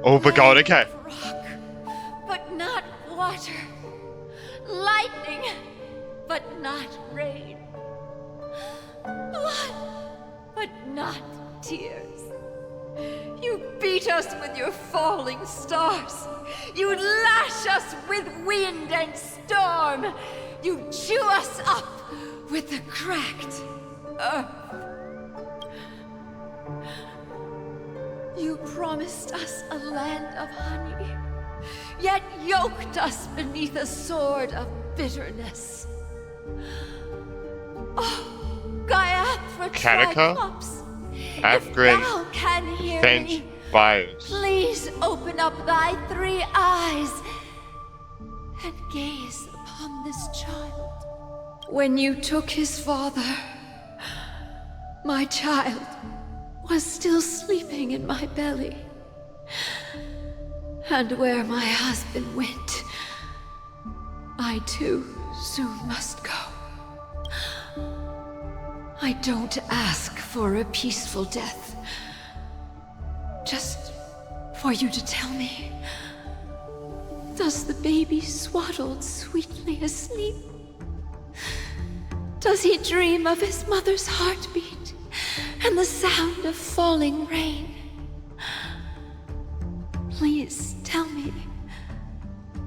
Oh my god, okay. Rock, but not water. Lightning, but not rain. Blood, but not tears. You beat us with your falling stars. You lash us with wind and storm. You chew us up with the cracked earth. You promised us a land of honey, yet yoked us beneath a sword of bitterness. Oh, Gaiathra Triceps, if thou can hear me, Fires. please open up thy 3 eyes and gaze upon this child. When you took his father, my child was still sleeping in my belly. And where my husband went, I too soon must go. I don't ask for a peaceful death. Just for you to tell me, does the baby swaddled sweetly asleep? Does he dream of his mother's heartbeat and the sound of falling rain? Please tell me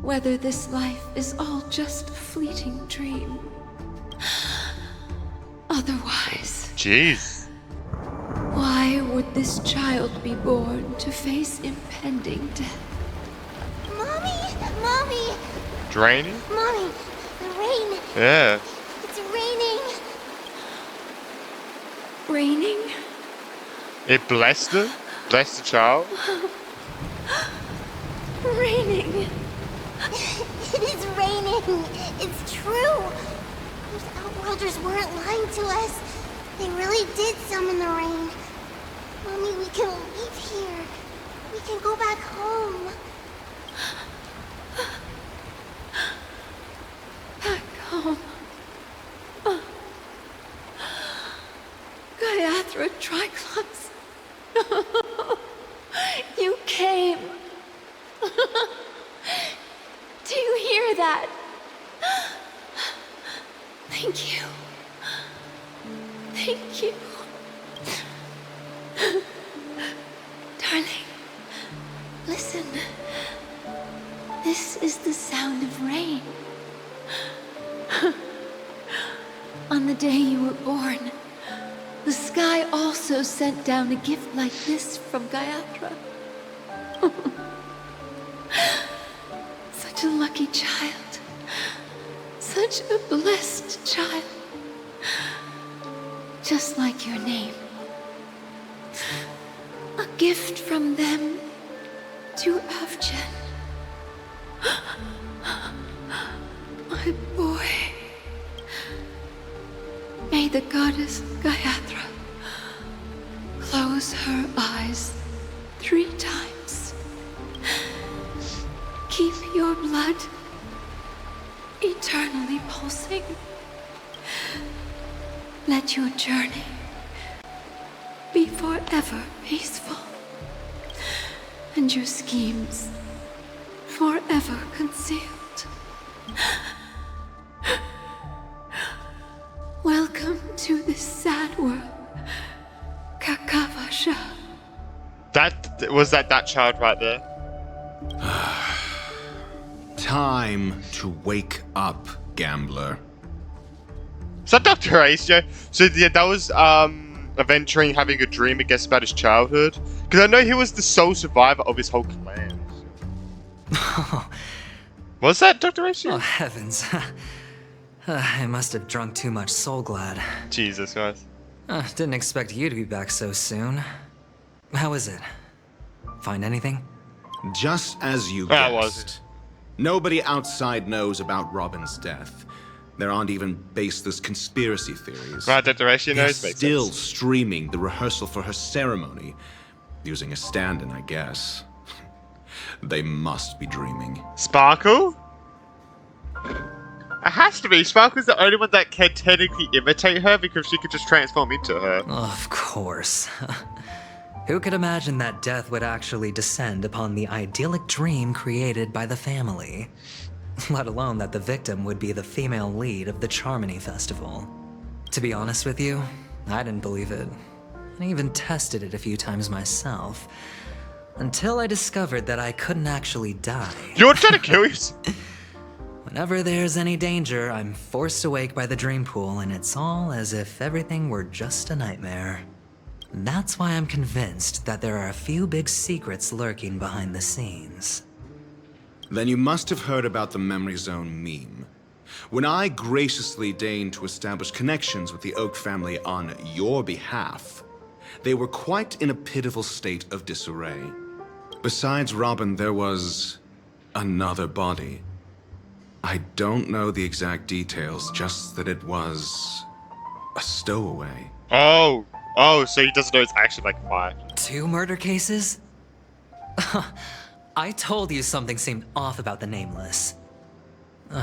whether this life is all just a fleeting dream. Otherwise, jeez, why would this child be born to face impending death? Mommy! Mommy! Draining? Mommy! The rain! Yeah. It's raining! Raining? It blessed her? Blessed the child? Raining! It is raining! It's true! Those outworlders weren't lying to us. They really did summon the rain. Mommy, we can leave here. We can go back home. Back home. Gayathra Triclops. You came. Do you hear that? Thank you. Thank you. Darling, listen. This is the sound of rain. On the day you were born, the sky also sent down a gift like this from Gayatra. Such a lucky child. Such a blessed child. Just like your name. A gift from them to Avjen. My boy. May the goddess Gayatra close her eyes 3 times. Keep your blood eternally pulsing. Let your journey be forever peaceful, and your schemes forever concealed. Welcome to this sad world, Kakavasha. That child right there. Time to wake up, gambler. Is that Dr. Acio? So yeah, that was Aventurine having a dream, I guess, about his childhood. Because I know he was the sole survivor of his whole clan. Was that Dr. Acio? Oh, heavens. I must have drunk too much Soul Glad. Jesus Christ. Didn't expect you to be back so soon. How is it? Find anything? Just as you guessed. Nobody outside knows about Robin's death. There aren't even baseless conspiracy theories. Right, Dr. Acio knows. They're still streaming the rehearsal for her ceremony, using a stand-in, I guess. They must be dreaming. Sparkle? It has to be. Sparkle's the only one that can technically imitate her because she could just transform into her. Of course. Who could imagine that death would actually descend upon the idyllic dream created by the family? Let alone that the victim would be the female lead of the Charmony Festival. To be honest with you, I didn't believe it. I even tested it a few times myself. Until I discovered that I couldn't actually die. You're trying to kill yourself? Whenever there's any danger, I'm forced awake by the dream pool, and it's all as if everything were just a nightmare. That's why I'm convinced that there are a few big secrets lurking behind the scenes. Then you must have heard about the Memory Zone meme. When I graciously deigned to establish connections with the Oak family on your behalf, they were quite in a pitiful state of disarray. Besides Robin, there was another body. I don't know the exact details, just that it was a stowaway. Oh, so he doesn't know it's actually like 5. 2 murder cases? I told you something seemed off about the Nameless.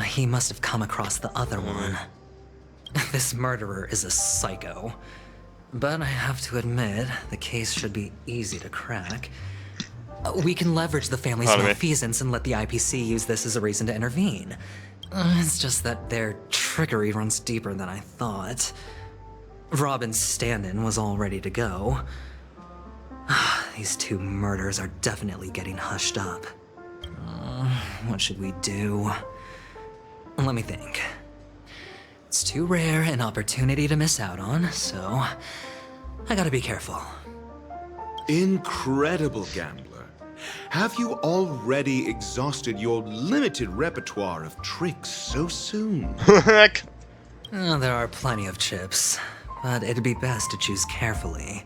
He must have come across the other one. This murderer is a psycho. But I have to admit, the case should be easy to crack. We can leverage the family's malfeasance and let the IPC use this as a reason to intervene. It's just that their trickery runs deeper than I thought. Robin's stand-in was all ready to go. These 2 murders are definitely getting hushed up. What should we do? Let me think. It's too rare an opportunity to miss out on, so I gotta be careful. Incredible gambler. Have you already exhausted your limited repertoire of tricks so soon? There are plenty of chips, but it'd be best to choose carefully.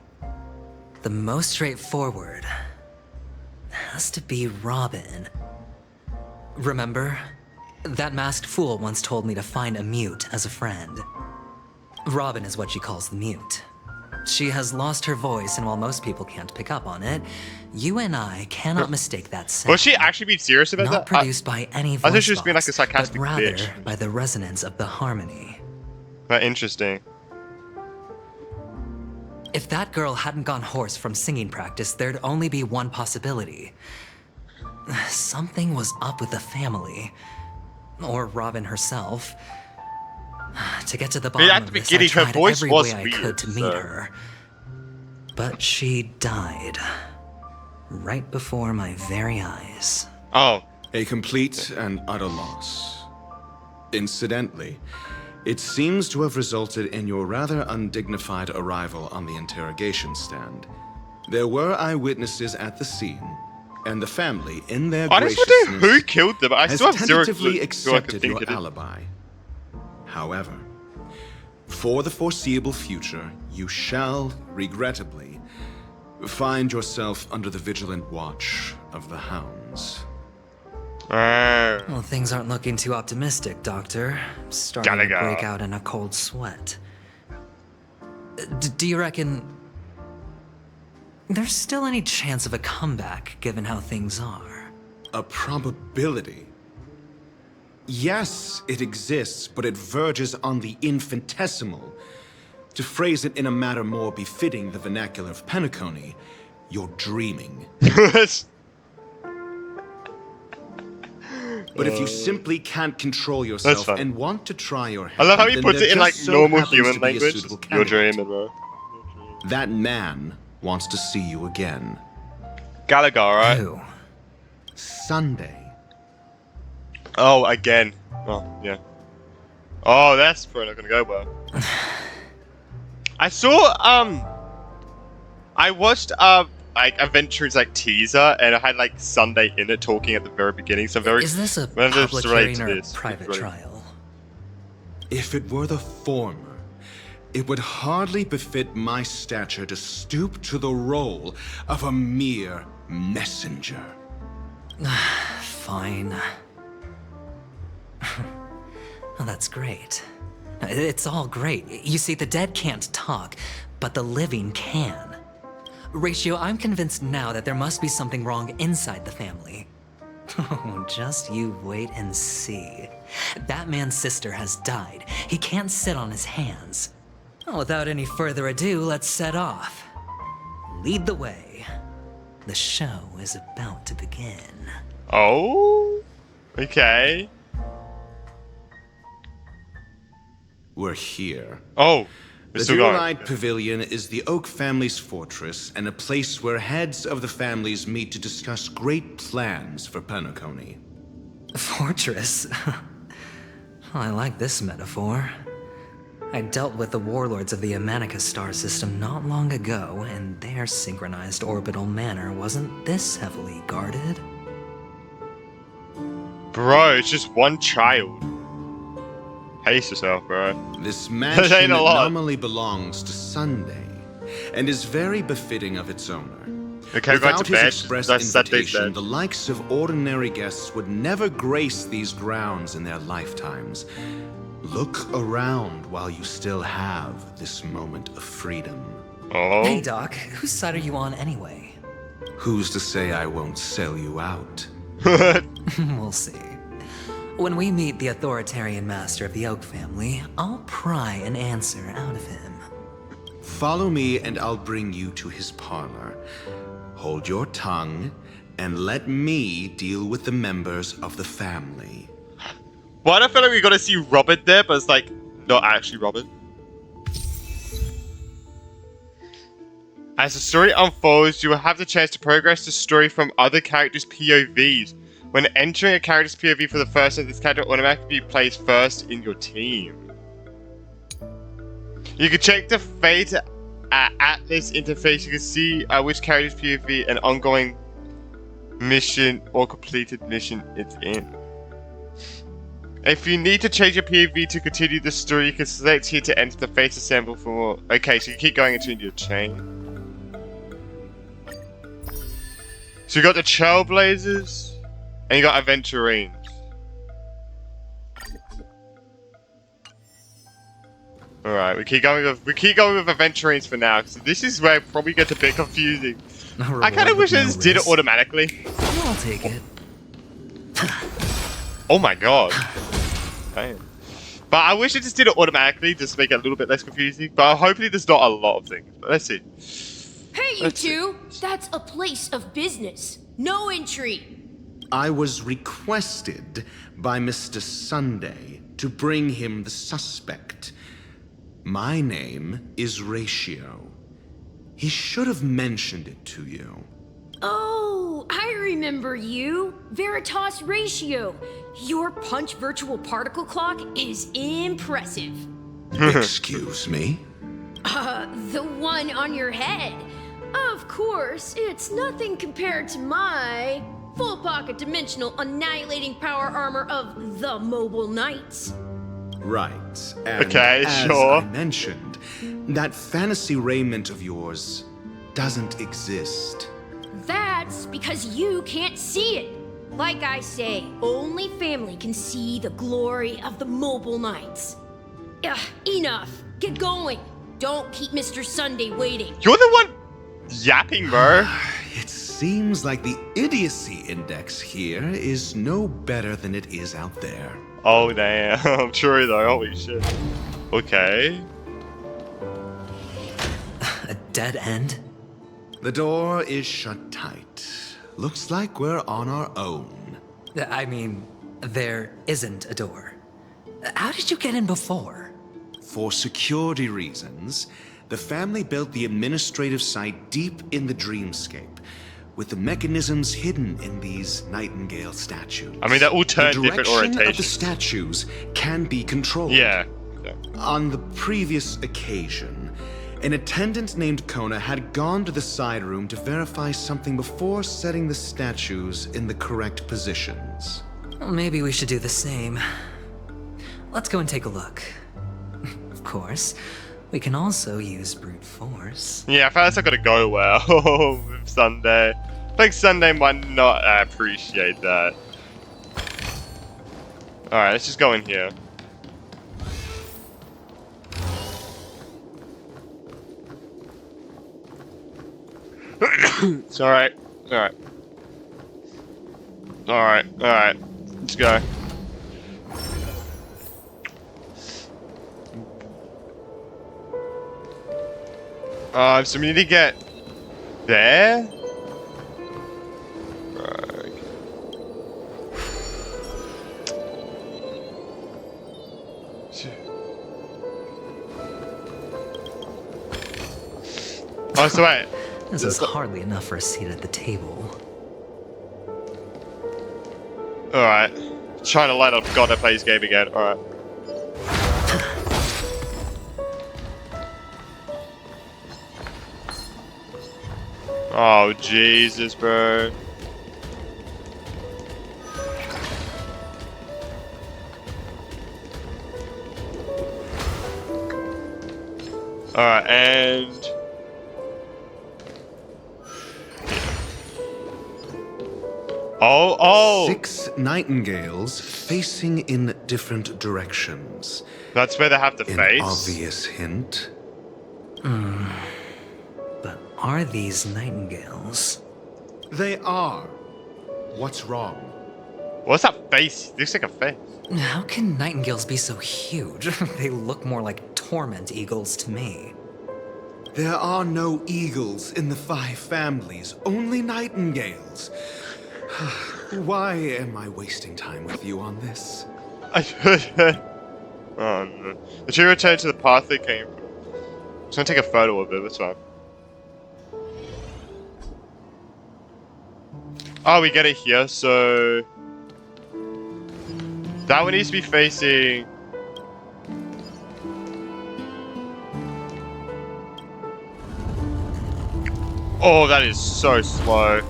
The most straightforward has to be Robin. Remember? That masked fool once told me to find a mute as a friend. Robin is what she calls the mute. She has lost her voice, and while most people can't pick up on it, you and I cannot mistake that sound. Was she actually being serious about that? Not produced by any voice I thought she was being like a box, sarcastic but rather bitch. by the resonance of the harmony. But interesting. If that girl hadn't gone hoarse from singing practice, there'd only be one possibility. Something was up with the family. Or Robin herself. To get to the bottom of this, I tried every way I could to meet her. But she died. Right before my very eyes. Oh. A complete and utter loss. Incidentally, it seems to have resulted in your rather undignified arrival on the interrogation stand. There were eyewitnesses at the scene, and the family, in their graciousness, who killed them. I still have zero tentatively clue accepted your alibi. However, for the foreseeable future, you shall, regrettably, find yourself under the vigilant watch of the hounds. Well, things aren't looking too optimistic, Doctor. I'm starting to break out in a cold sweat. Do you reckon there's still any chance of a comeback, given how things are? A probability? Yes, it exists, but it verges on the infinitesimal. To phrase it in a manner more befitting the vernacular of Penacony, you're dreaming. But if you simply can't control yourself and want to try your hand, I love how he puts it in like normal human language. You're dreaming, bro. That man wants to see you again. Gallagher, right? Who? Sunday. Oh, again. Oh, yeah. Oh, that's probably not gonna go well. I saw, I watched, like, Adventure's, like, teaser, and it had, like, Sunday in it talking at the very beginning, so very... Is this a public hearing or a private trial? If it were the former, it would hardly befit my stature to stoop to the role of a mere messenger. Fine. Well, that's great. It's all great. You see, the dead can't talk, but the living can. Ratio, I'm convinced now that there must be something wrong inside the family. Oh, just you wait and see. That man's sister has died. He can't sit on his hands. Well, without any further ado, let's set off. Lead the way. The show is about to begin. Oh? Okay. We're here. Oh. The Dual-Eyed Pavilion is the Oak family's fortress and a place where heads of the families meet to discuss great plans for Penacony. Fortress? I like this metaphor. I dealt with the warlords of the Amanicus star system not long ago, and their synchronized orbital manor wasn't this heavily guarded. Bro, it's just one child. Pace yourself, bro. This mansion normally belongs to Sunday, and is very befitting of its owner. Okay, we're going Without to his bed. express That's what they invitation, said. the likes of ordinary guests would never grace these grounds in their lifetimes. Look around while you still have this moment of freedom. Oh. Hey, Doc, whose side are you on anyway? Who's to say I won't sell you out? We'll see. When we meet the authoritarian master of the Oak family, I'll pry an answer out of him. Follow me and I'll bring you to his parlor. Hold your tongue and let me deal with the members of the family. Why do I feel like we got to see Robert there, but it's like not actually Robert? As the story unfolds, you will have the chance to progress the story from other characters' POVs. When entering a character's POV for the first time, this character automatically plays first in your team. You can check the Fate Atlas interface. You can see which character's POV and ongoing mission or completed mission it's in. If you need to change your POV to continue the story, you can select here to enter the Fate Assemble for more. Okay, so you keep going into your chain. So you got the Trailblazers, and you got Aventurines. Alright, we keep going with Aventurines for now, because this is where it probably gets a bit confusing. I kind of wish I just did it automatically. I'll take it. Oh my god. Damn. But I wish it just did it automatically, just to make it a little bit less confusing. But hopefully there's not a lot of things. But let's see. Hey, you two! That's a place of business. No entry. I was requested by Mr. Sunday to bring him the suspect. My name is Ratio. He should have mentioned it to you. Oh, I remember you. Veritas Ratio. Your punch virtual particle clock is impressive. Excuse me? The one on your head. Of course, it's nothing compared to my full pocket dimensional annihilating power armor of the Mobile Knights. Right. And Okay, as sure. I mentioned, that fantasy raiment of yours doesn't exist. That's because you can't see it. Like I say, only family can see the glory of the Mobile Knights. Ugh, enough. Get going. Don't keep Mr. Sunday waiting. You're the one yapping, bro. It seems like the idiocy index here is no better than it is out there. Oh damn, true though, holy shit. Okay. A dead end? The door is shut tight. Looks like we're on our own. I mean, there isn't a door. How did you get in before? For security reasons, the family built the administrative site deep in the dreamscape, with the mechanisms hidden in these Nightingale statues. I mean, they all turn different The direction of the orientations. statues can be controlled. Yeah. On the previous occasion, an attendant named Kona had gone to the side room to verify something before setting the statues in the correct positions. Well, maybe we should do the same. Let's go and take a look. Of course, we can also use brute force. Yeah, I feel that's not gonna go well with Sunday. I think Sunday might not appreciate that. Alright, let's just go in here. It's alright. Alright. Alright, alright. Let's go. So we need to get there? Right. Oh, so wait. This is hardly enough for a seat at the table. Alright. Trying to light up God, I play this game again. Alright. Oh, Jesus, bro. Alright, and... Oh! 6 nightingales facing in different directions. That's where they have to An face? obvious hint. But are these nightingales? They are. What's wrong? What's that face? Looks like a face. How can nightingales be so huge? They look more like torment eagles to me. There are no eagles in the 5 families, only nightingales. Why am I wasting time with you on this? Oh no. I should return to the path they came from. I'm just gonna take a photo of it, that's fine. Oh, we get it here, so... That one needs to be facing... Oh, that is so slow.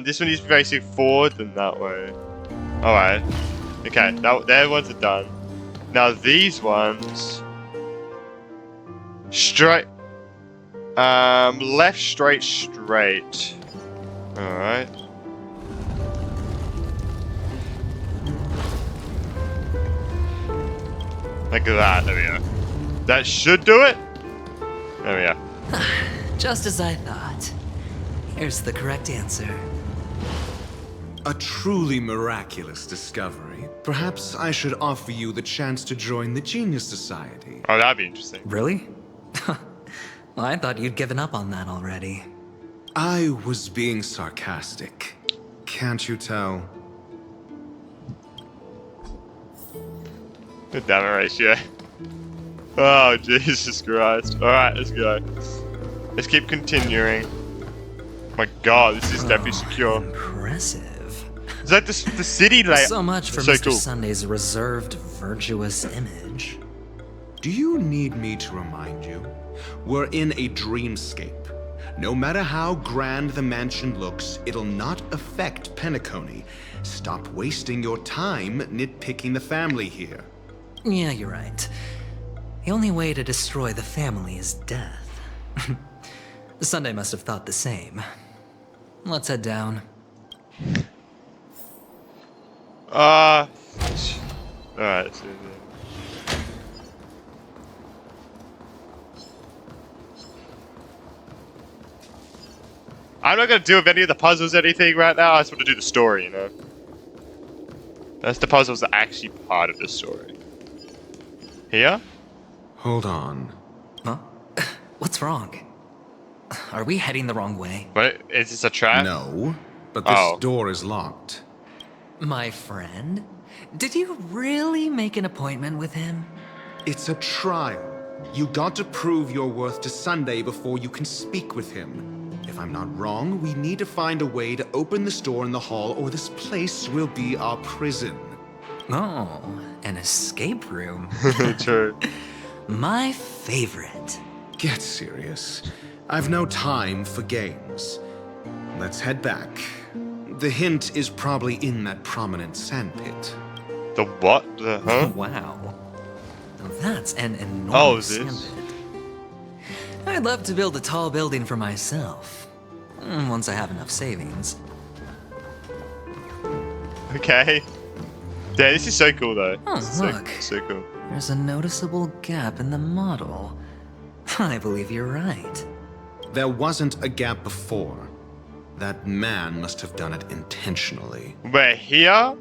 This one needs to be facing forward and that way. Alright. Okay, their ones are done. Now these ones... Straight... left, straight, straight. Alright. Like that, there we go. That should do it? There we go. Just as I thought. Here's the correct answer. A truly miraculous discovery. Perhaps I should offer you the chance to join the Genius Society. Oh, that'd be interesting. Really? Well, I thought you'd given up on that already. I was being sarcastic. Can't you tell? Good damn it ratio. Oh, Jesus Christ. Alright, let's go. Let's keep continuing. My god, this is definitely secure. Impressive. Is that the city layout? So much for so Mr. cool. Sunday's reserved, virtuous image. Do you need me to remind you? We're in a dreamscape. No matter how grand the mansion looks, it'll not affect Penacony. Stop wasting your time nitpicking the family here. Yeah, you're right. The only way to destroy the family is death. Sunday must have thought the same. Let's head down. Alright, let's do this. I'm not gonna deal with any of the puzzles or anything right now, I just want to do the story, you know? That's the puzzles are actually part of the story. Here? Hold on. Huh? What's wrong? Are we heading the wrong way? What? Is this a trap? No, but this door is locked. My friend? Did you really make an appointment with him? It's a trial. You got to prove your worth to Sunday before you can speak with him. If I'm not wrong, we need to find a way to open this door in the hall or this place will be our prison. Oh, an escape room. True. My favorite. Get serious. I've no time for games. Let's head back. The hint is probably in that prominent sandpit. The what? The huh? Wow. That's an enormous Oh, is this? sandpit. I'd love to build a tall building for myself. Once I have enough savings. Okay. Yeah, this is so cool though. Oh, look. So cool. There's a noticeable gap in the model. I believe you're right. There wasn't a gap before. That man must have done it intentionally. We're here?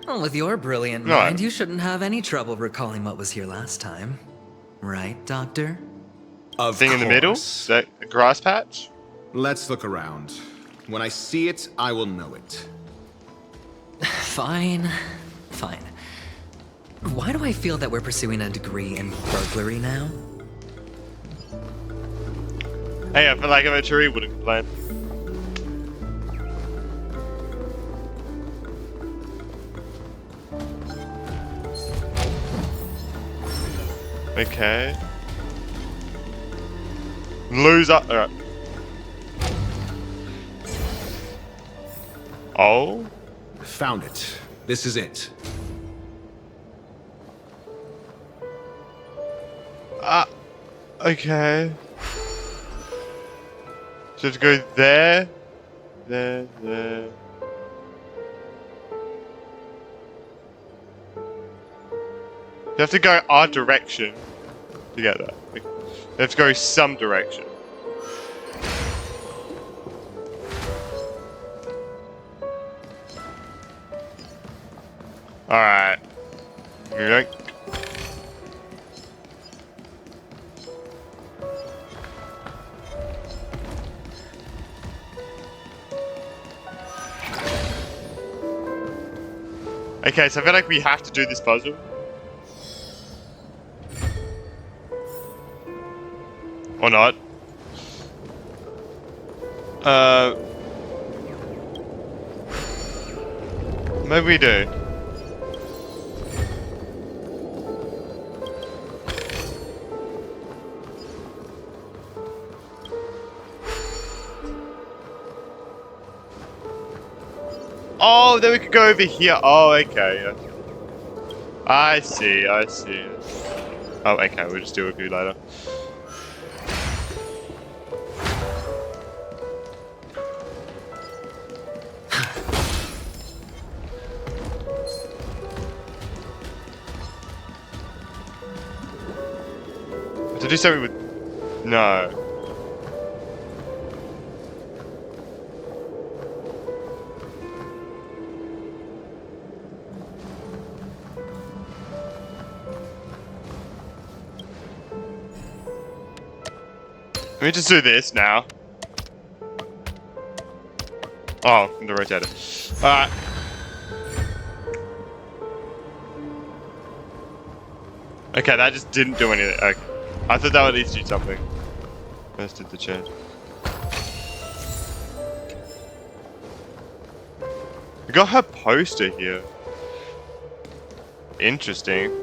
Well, with your brilliant No. mind, you shouldn't have any trouble recalling what was here last time. Right, Doctor? Of Thing in the middle? course. Is that a grass patch? Let's look around. When I see it, I will know it. Fine. Fine. Why do I feel that we're pursuing a degree in burglary now? Hey, I feel like a tree wouldn't complain. Okay. Loser. Alright. Oh? Found it. This is it. Okay. Just go there, there, there. You have to go our direction to get that. You have to go some direction. Alright. Yoink. Okay, so I feel like we have to do this puzzle. Or not. Maybe we do. Oh, then we could go over here. Oh, okay. I see, I see. Oh, okay, we'll just do it later. To do something with... No. Let me just do this now. Oh, the rotator. Alright. Okay, that just didn't do anything. Okay. I thought that would at least do something. Let's do the change. We got her poster here. Interesting.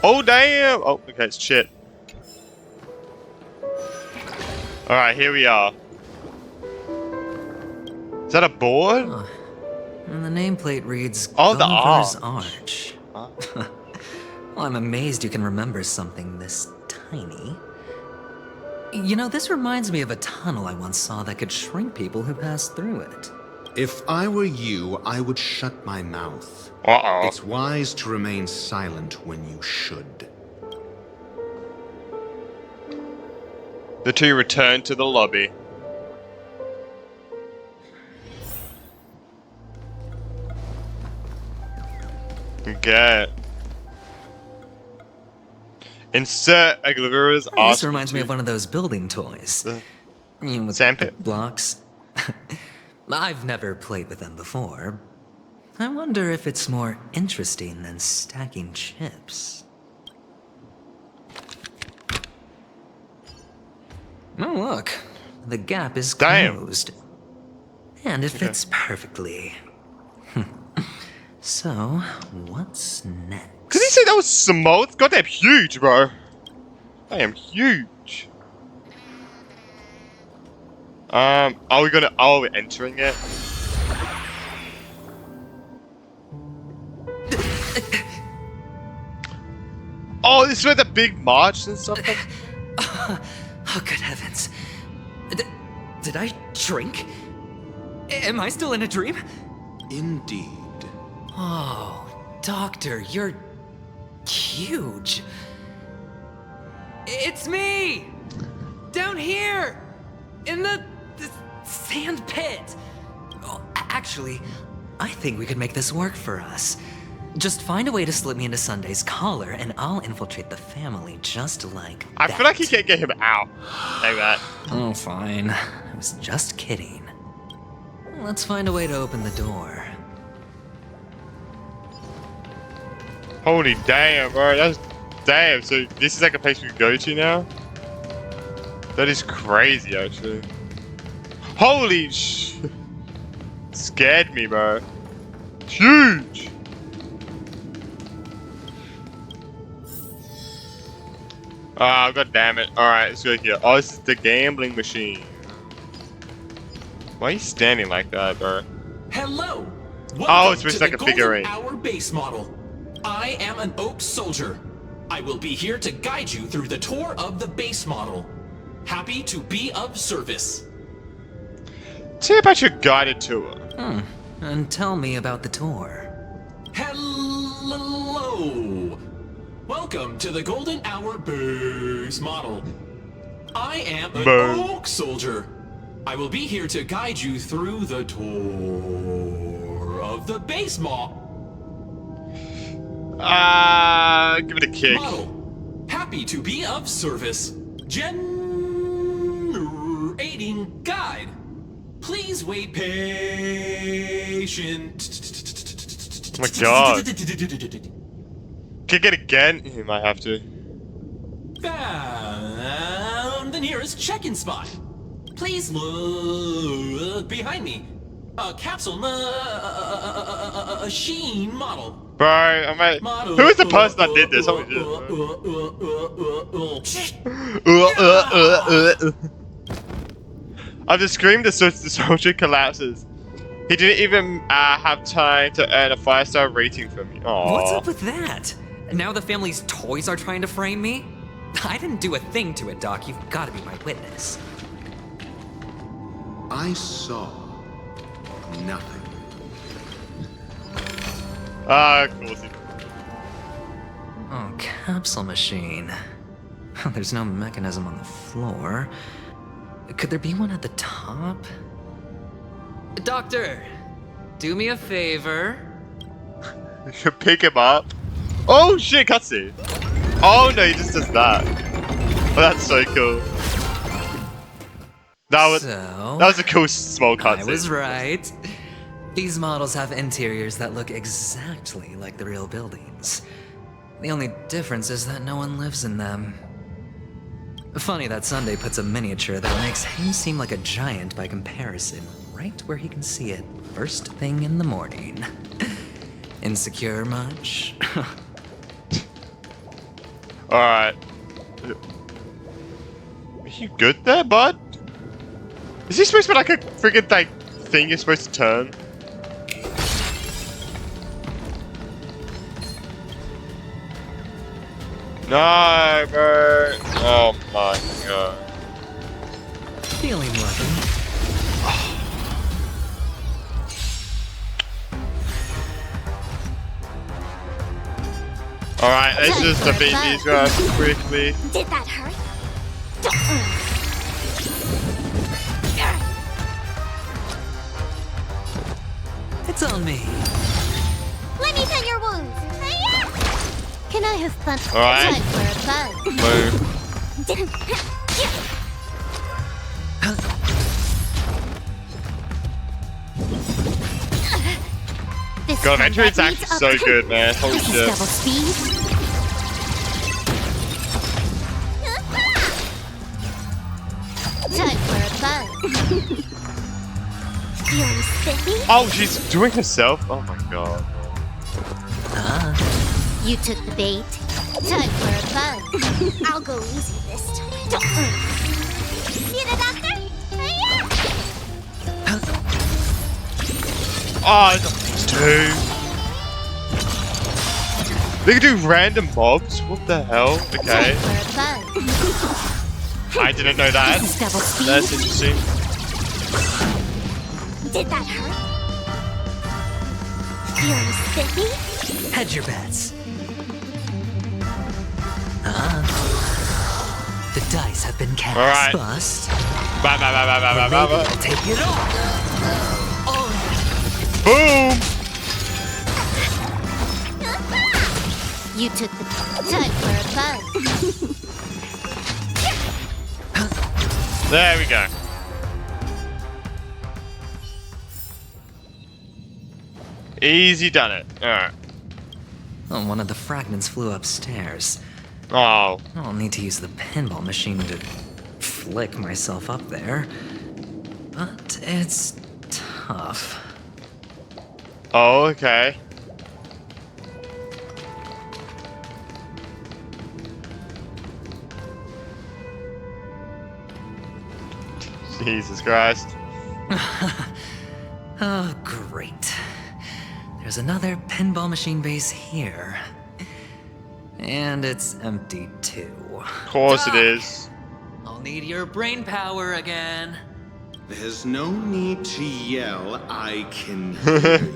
Oh, damn! Oh, okay, it's shit. Alright, here we are. Is that a board? Oh. And the nameplate reads, oh, the Gulliver's arch. Arch. Well, I'm amazed you can remember something this tiny. You know, this reminds me of a tunnel I once saw that could shrink people who passed through it. If I were you, I would shut my mouth. Uh-oh. It's wise to remain silent when you should. The two return to the lobby. Okay. Insert a Gulliver's Arch. This reminds me of one of those building toys. With sandpit blocks. I've never played with them before. I wonder if it's more interesting than stacking chips. Oh, look. The gap is closed. And it fits perfectly. So, what's next? Did he say that was small? It's goddamn huge, bro. I am huge. Are we gonna... Oh, we're entering it? Oh, this is where the big march and stuff comes... Oh, good heavens. Did I shrink? Am I still in a dream? Indeed. Oh, Doctor, you're huge. It's me! Down here! In the sand pit! Oh, actually, I think we could make this work for us. Just find a way to slip me into Sunday's collar, and I'll infiltrate the family just like I feel like you can't get him out. Like that. Oh, fine. I was just kidding. Let's find a way to open the door. Holy damn, bro. That's damn. So this is like a place we can go to now? That is crazy, actually. Holy sh... Scared me, bro. Huge! Ah, god damn it. Alright, let's go here. Oh, this is the gambling machine. Why are you standing like that, bro? Hello! Oh, it's just like a figurine. Our base model. I am an Oak Soldier. I will be here to guide you through the tour of the base model. Happy to be of service. Tell me about your guided tour. And tell me about the tour. Hello! Welcome to the Golden Hour base model. I am an Oak Soldier. I will be here to guide you through the tour of the base model. Give it a kick. Model. Happy to be of service. Generating guide. Please wait patient. Oh my god. Kick it again? You might have to. Found the nearest check-in spot. Please look behind me. A capsule machine model. Bro, I might... Who is the person that did this? Holy shit. I've just screamed as the soldier collapses. He didn't even have time to earn a 5-star rating from me. Aww. What's up with that? Now the family's toys are trying to frame me? I didn't do a thing to it, Doc. You've got to be my witness. I saw nothing. Of course he... Oh, capsule machine. There's no mechanism on the floor. Could there be one at the top? Doctor, do me a favor. You should pick him up. Oh shit, cutscene. Oh no, he just does that. Oh, that's so cool. That was a cool small cutscene. I was right. These models have interiors that look exactly like the real buildings. The only difference is that no one lives in them. Funny that Sunday puts a miniature that makes him seem like a giant by comparison, right where he can see it first thing in the morning. Insecure much? Alright. Are you good there, bud? Is he supposed to be like a friggin' like thing you're supposed to turn? No, bro. Oh my god. Feeling lucky. Alright, let's just defeat these guys quickly. Did that hurt? It's on me. Let me tend your wounds. Can I have fun? Alright. God, Venture attack is so good, man. Holy shit. Double speed. Time for a buzz. Feeling spiffy? Oh, she's doing herself? Oh my god. You took the bait. Time for a buzz. I'll go easy this time. See the doctor? Oh, it's two. They can do random mobs? What the hell? Okay. I didn't know that. That's interesting. Did that hurt? Feeling spiffy? Hedge your bets. The dice have been cast. All right. Bust. Take it off. Boom! You took the time for a buzz. There we go. Easy done it. Alright. Oh, one of the fragments flew upstairs. Oh. I'll need to use the pinball machine to flick myself up there. But it's tough. Oh, okay. Jesus Christ. Oh, great. There's another pinball machine base here. And it's empty too. Of course it is. I'll need your brain power again. There's no need to yell. I can hear you.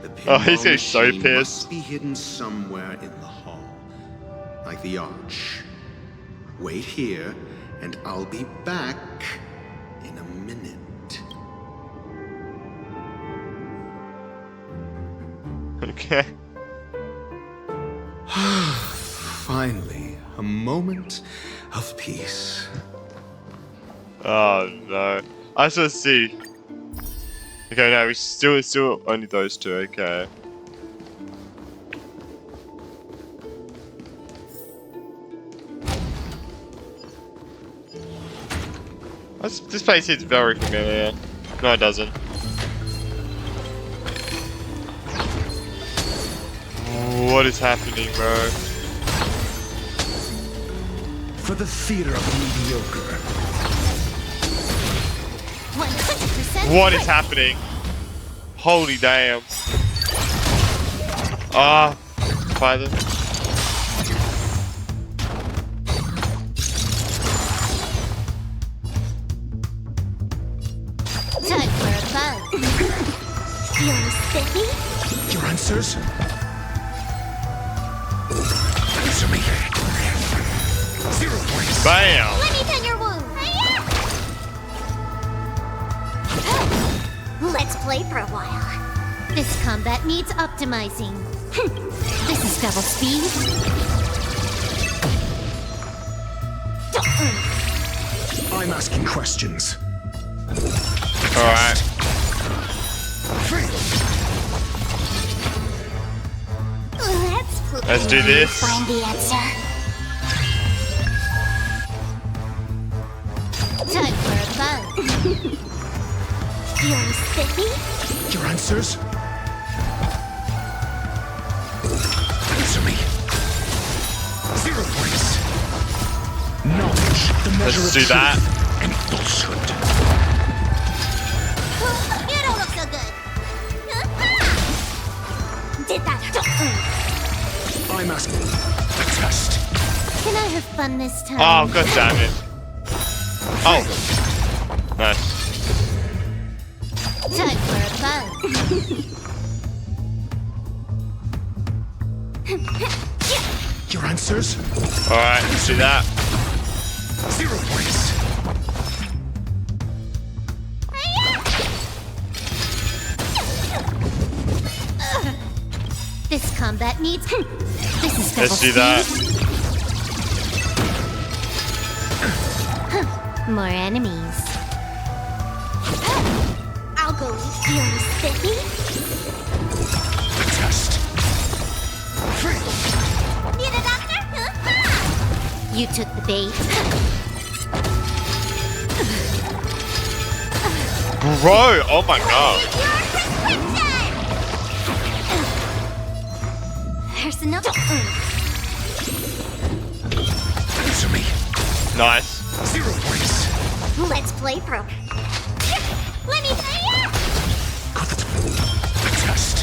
The Oh, he's pinball getting so machine pissed. must be hidden somewhere in the hall, like the arch. Wait here, and I'll be back in a minute. Okay. Finally, a moment of peace. Oh no. I just want to see. Okay, no, we still only those two, okay. This place is very familiar. No, it doesn't. What is happening, bro? For the theater of mediocre. 100%. What is happening? Holy damn. Ah, by them. Time for a buzz. Feeling spiffy? Your answers? Answer me. 0 points. Bam! Let me tend your wound. Let's play for a while. This combat needs optimizing. This is double speed. I'm asking questions. Alright. Let's do this. Find the answer. Time for a buzz. Feeling spiffy? Your answers? Answer me. 0 points. Knowledge, the measure Let's of do that. truth and falsehood. You don't look so good. Did that? I'm asking a test. Can I have fun this time? Oh, god damn it. Oh. Nice. Time for a buzz. Your answers? Alright, let's do that. 0 points. This combat needs. This is Let's do that. More enemies. I'll go feeling spiffy. Test. Need a doctor? You took the bait. Bro, oh my god. There's another. Answer me. Nice. 0 points. Let's play pro. Let me Got the test.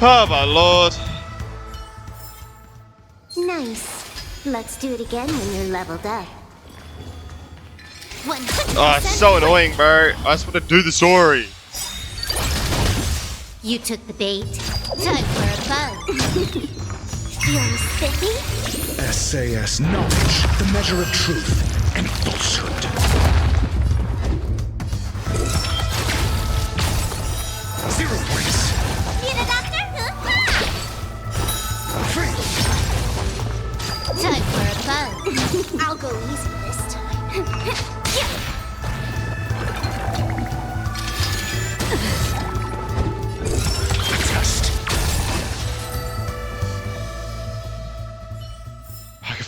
Oh my lord. Nice. Let's do it again when you're leveled up. 100%. Oh, it's so annoying, bro. I just want to do the story. You took the bait. Time for a buzz. Feeling spiffy? SAS knowledge, the measure of truth and falsehood. 0 points. Need a doctor? Time for a buzz. I'll go easy this time.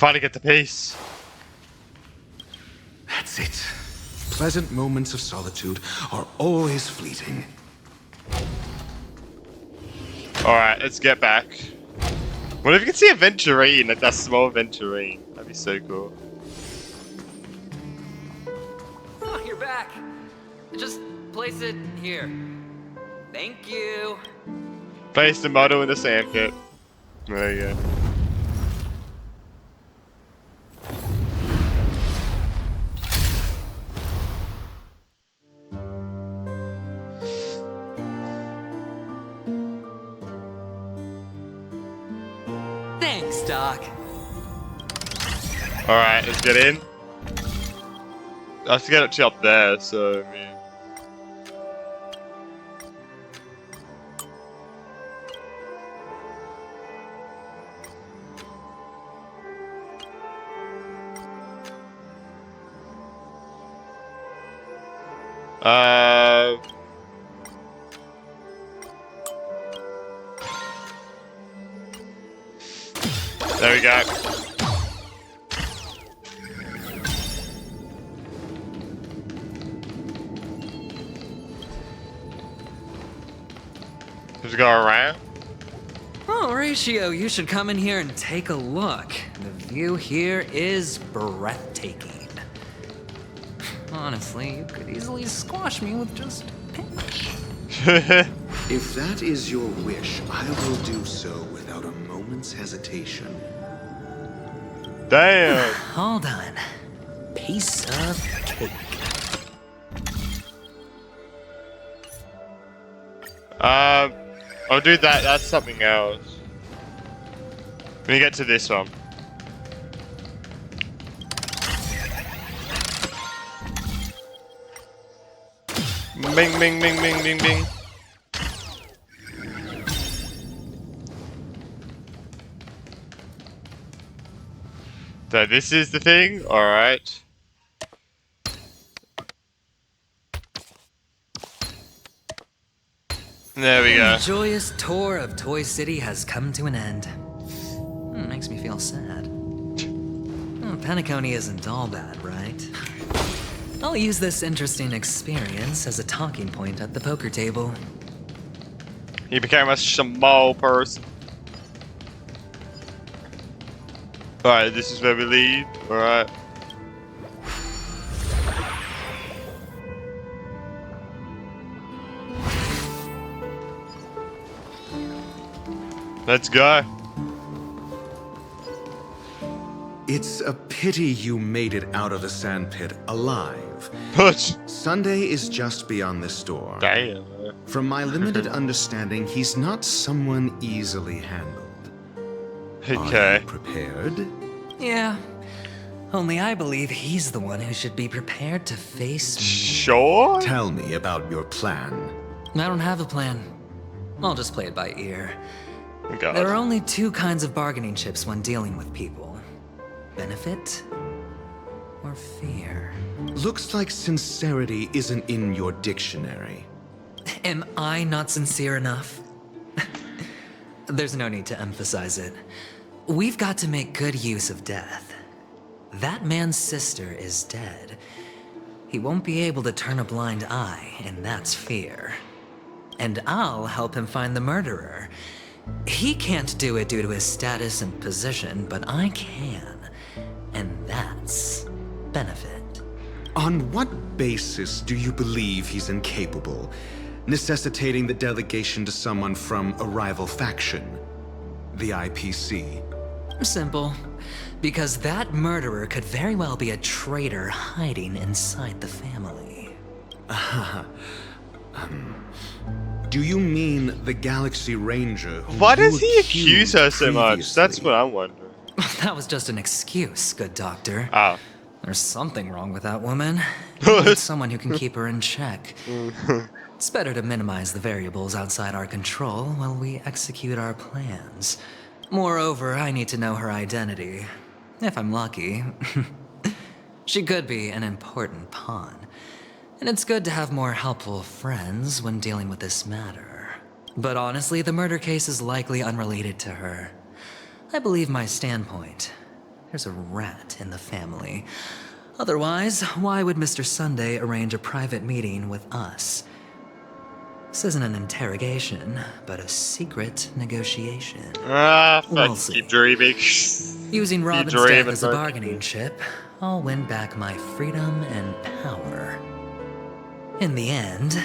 finally get the peace. That's it. Pleasant moments of solitude are always fleeting. Alright, let's get back. What if you could see a Venturine, like that small Venturine? That'd be so cool. Oh, you're back. Just place it here. Thank you. Place the model in the sandpit. There you go. Thanks, Doc. Alright, let's get in. I have to get it up there, so I mean. There we go. Just go around. Oh, Ratio, you should come in here and take a look. The view here is breathtaking. Honestly, you could easily squash me with just a pinch. If that is your wish, I will do so without a moment's hesitation. Damn. Hold on. Piece of cake. I'll do that. That's something else. Let me get to this one. Bing, bing, bing, bing, bing, bing. So this is the thing? Alright. There we go. The joyous tour of Toy City has come to an end. Makes me feel sad. Penacony isn't all bad, right? I'll use this interesting experience as a talking point at the poker table. He became a small person. Alright, this is where we leave. Alright. Let's go. It's a pity you made it out of the sandpit alive. Push. Sunday is just beyond this door. Damn. From my limited understanding, he's not someone easily handled. Okay. Are you prepared? Yeah. Only I believe he's the one who should be prepared to face me. Sure? Tell me about your plan. I don't have a plan. I'll just play it by ear. God. There are only two kinds of bargaining chips when dealing with people. Benefit or fear. Looks like sincerity isn't in your dictionary. Am I not sincere enough? There's no need to emphasize it. We've got to make good use of death. That man's sister is dead. He won't be able to turn a blind eye, and that's fear. And I'll help him find the murderer. He can't do it due to his status and position, but I can. And that's benefit. On what basis do you believe he's incapable, necessitating the delegation to someone from a rival faction? The IPC? Simple. Because that murderer could very well be a traitor hiding inside the family. Do you mean the Galaxy Ranger who Why you does he accuse her so much? previously? That's what I'm wondering. That was just an excuse, good doctor. Oh. There's something wrong with that woman. We need someone who can keep her in check. It's better to minimize the variables outside our control while we execute our plans. Moreover, I need to know her identity. If I'm lucky. She could be an important pawn. And it's good to have more helpful friends when dealing with this matter. But honestly, the murder case is likely unrelated to her. I believe my standpoint. there's a rat in the family. Otherwise, why would Mr. Sunday arrange a private meeting with us? This isn't an interrogation, but a secret negotiation. We'll keep dreaming. Using Robin's death as a bargaining chip, I'll win back my freedom and power. In the end,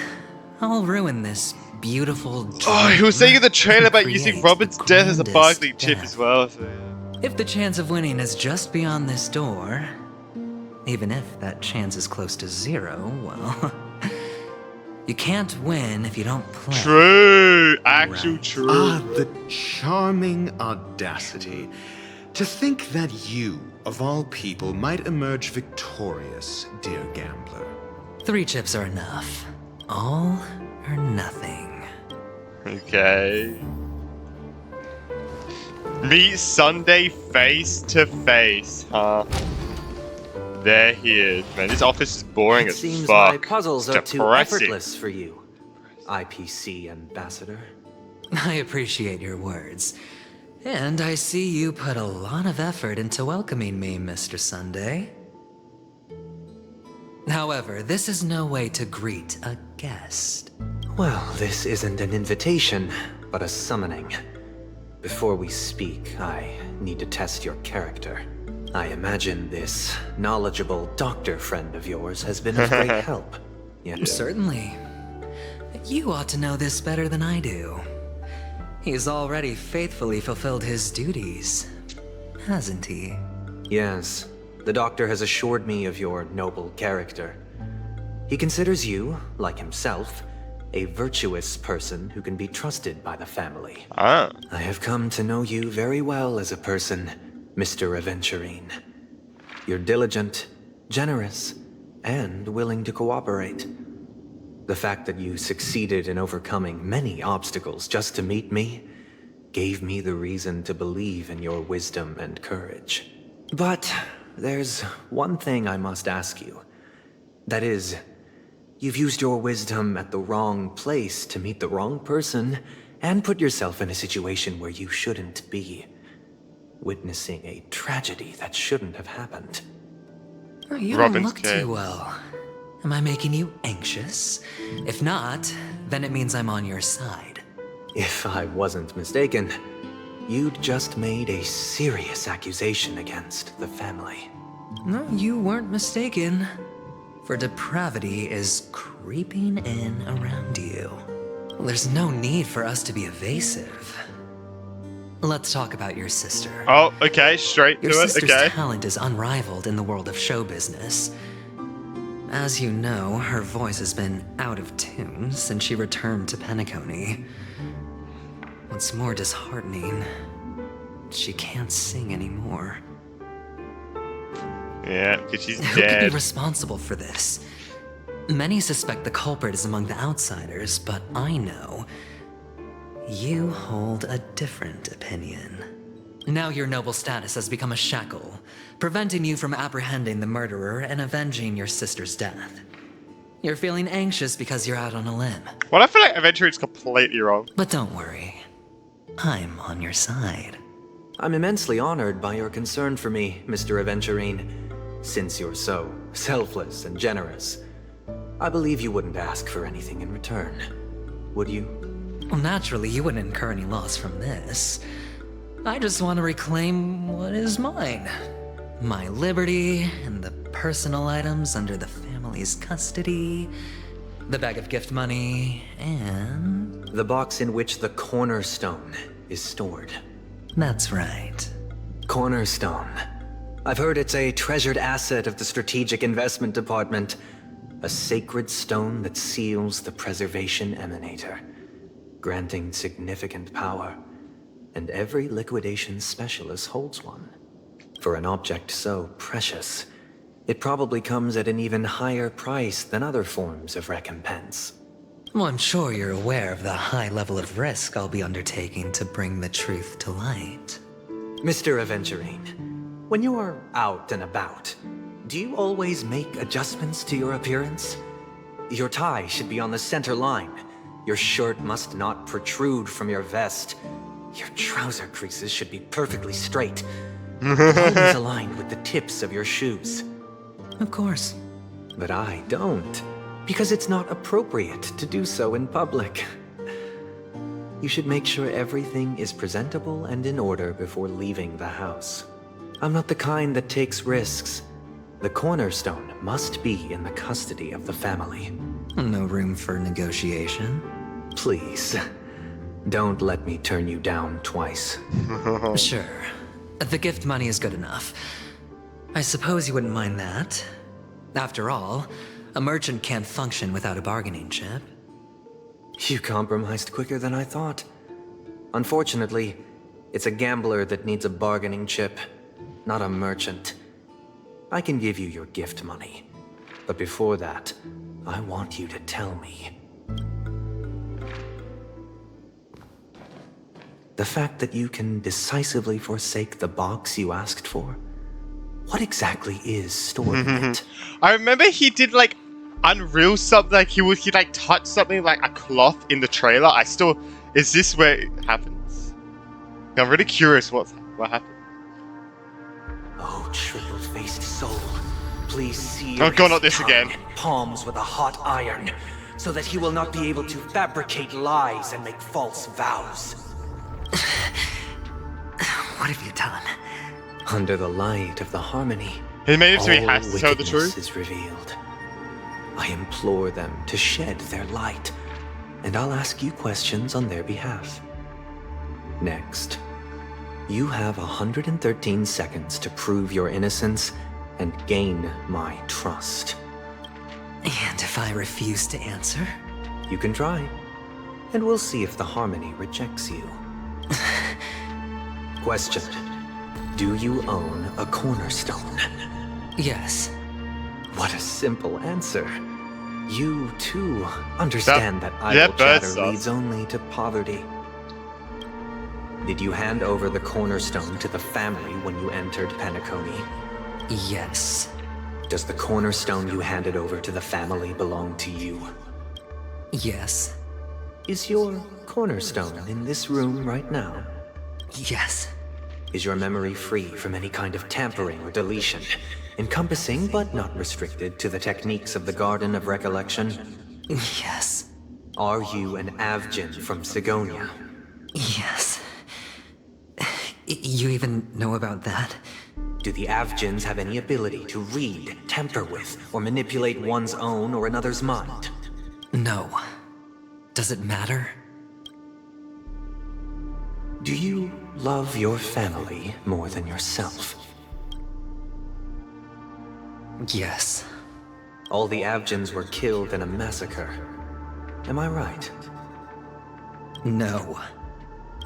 I'll ruin this beautiful dream. Oh, he was saying in the trailer about using Robin's death as a bargaining chip as well. So yeah. If the chance of winning is just beyond this door, even if that chance is close to 0, well, you can't win if you don't play. True, actual true. Ah, the charming audacity. To think that you, of all people, might emerge victorious, dear gambler. 3 chips are enough. All or nothing. Okay. Meet Sunday face to face, huh? There he is. Man, this office is boring as Seems fuck. my puzzles It's are too depressing. effortless for you, IPC ambassador. I appreciate your words. And I see you put a lot of effort into welcoming me, Mr. Sunday. However, this is no way to greet a guest. Well, this isn't an invitation, but a summoning. Before we speak, I need to test your character. I imagine this knowledgeable doctor friend of yours has been of great help. Yet Certainly. You ought to know this better than I do. He's already faithfully fulfilled his duties, hasn't he? Yes, the doctor has assured me of your noble character. He considers you, like himself, a virtuous person who can be trusted by the family. Ah. I have come to know you very well as a person, Mr. Aventurine. You're diligent, generous, and willing to cooperate. The fact that you succeeded in overcoming many obstacles just to meet me gave me the reason to believe in your wisdom and courage. But there's one thing I must ask you. That is, you've used your wisdom at the wrong place to meet the wrong person and put yourself in a situation where you shouldn't be, witnessing a tragedy that shouldn't have happened. You don't look too well. Am I making you anxious? If not, then it means I'm on your side. If I wasn't mistaken, you'd just made a serious accusation against the family. No, you weren't mistaken. For depravity is creeping in around you. There's no need for us to be evasive. Let's talk about your sister. Oh, okay, straight to Your it, sister's okay. talent is unrivaled in the world of show business. As you know, her voice has been out of tune since she returned to Penacony. What's more disheartening, she can't sing anymore. Yeah, because she's Who could dead. be responsible for this? Many suspect the culprit is among the outsiders, but I know you hold a different opinion. Now your noble status has become a shackle, preventing you from apprehending the murderer and avenging your sister's death. You're feeling anxious because you're out on a limb. Well, I feel like Aventurine's completely wrong. But don't worry, I'm on your side. I'm immensely honored by your concern for me, Mr. Aventurine. Since you're so selfless and generous, I believe you wouldn't ask for anything in return, would you? Well, naturally, you wouldn't incur any loss from this. I just want to reclaim what is mine. My liberty and the personal items under the family's custody, the bag of gift money, and... the box in which the cornerstone is stored. That's right. Cornerstone. I've heard it's a treasured asset of the Strategic Investment Department. A sacred stone that seals the Preservation Emanator, granting significant power. And every liquidation specialist holds one. For an object so precious, it probably comes at an even higher price than other forms of recompense. Well, I'm sure you're aware of the high level of risk I'll be undertaking to bring the truth to light. Mr. Aventurine, when you're out and about, do you always make adjustments to your appearance? Your tie should be on the center line. Your shirt must not protrude from your vest. Your trouser creases should be perfectly straight. Always aligned with the tips of your shoes. Of course. But I don't, because it's not appropriate to do so in public. You should make sure everything is presentable and in order before leaving the house. I'm not the kind that takes risks. The cornerstone must be in the custody of the family. No room for negotiation. Please, don't let me turn you down twice. Sure. The gift money is good enough. I suppose you wouldn't mind that. After all, a merchant can't function without a bargaining chip. You compromised quicker than I thought. Unfortunately, it's a gambler that needs a bargaining chip, not a merchant. I can give you your gift money, but before that, I want you to tell me. The fact that you can decisively forsake the box you asked for? What exactly is stored in it? I remember he did like unreal something, like he like touch something like a cloth in the trailer. Is this where it happens? I'm really curious what happened. Oh, triple-faced soul, please seal Oh god, not his this tongue again. and palms with a hot iron, so that he will not be able to fabricate lies and make false vows. What have you done? Under the light of the harmony, He made it so he all has to tell the wickedness truth? is revealed. I implore them to shed their light, and I'll ask you questions on their behalf. Next, you have 113 seconds to prove your innocence and gain my trust. And if I refuse to answer? You can try, and we'll see if the harmony rejects you. Question. Do you own a cornerstone? Yes. What a simple answer. You, too, understand that idle chatter leads only to poverty. Did you hand over the cornerstone to the family when you entered Penacony? Yes. Does the cornerstone you handed over to the family belong to you? Yes. Is your cornerstone in this room right now? Yes. Is your memory free from any kind of tampering or deletion, encompassing but not restricted to the techniques of the Garden of Recollection? Yes. Are you an Avgin from Sigonia? Yes. You even know about that? Do the Avgins have any ability to read, tamper with, or manipulate one's own or another's mind? No. Does it matter? Do you love your family more than yourself? Yes. All the Avgins were killed in a massacre. Am I right? No.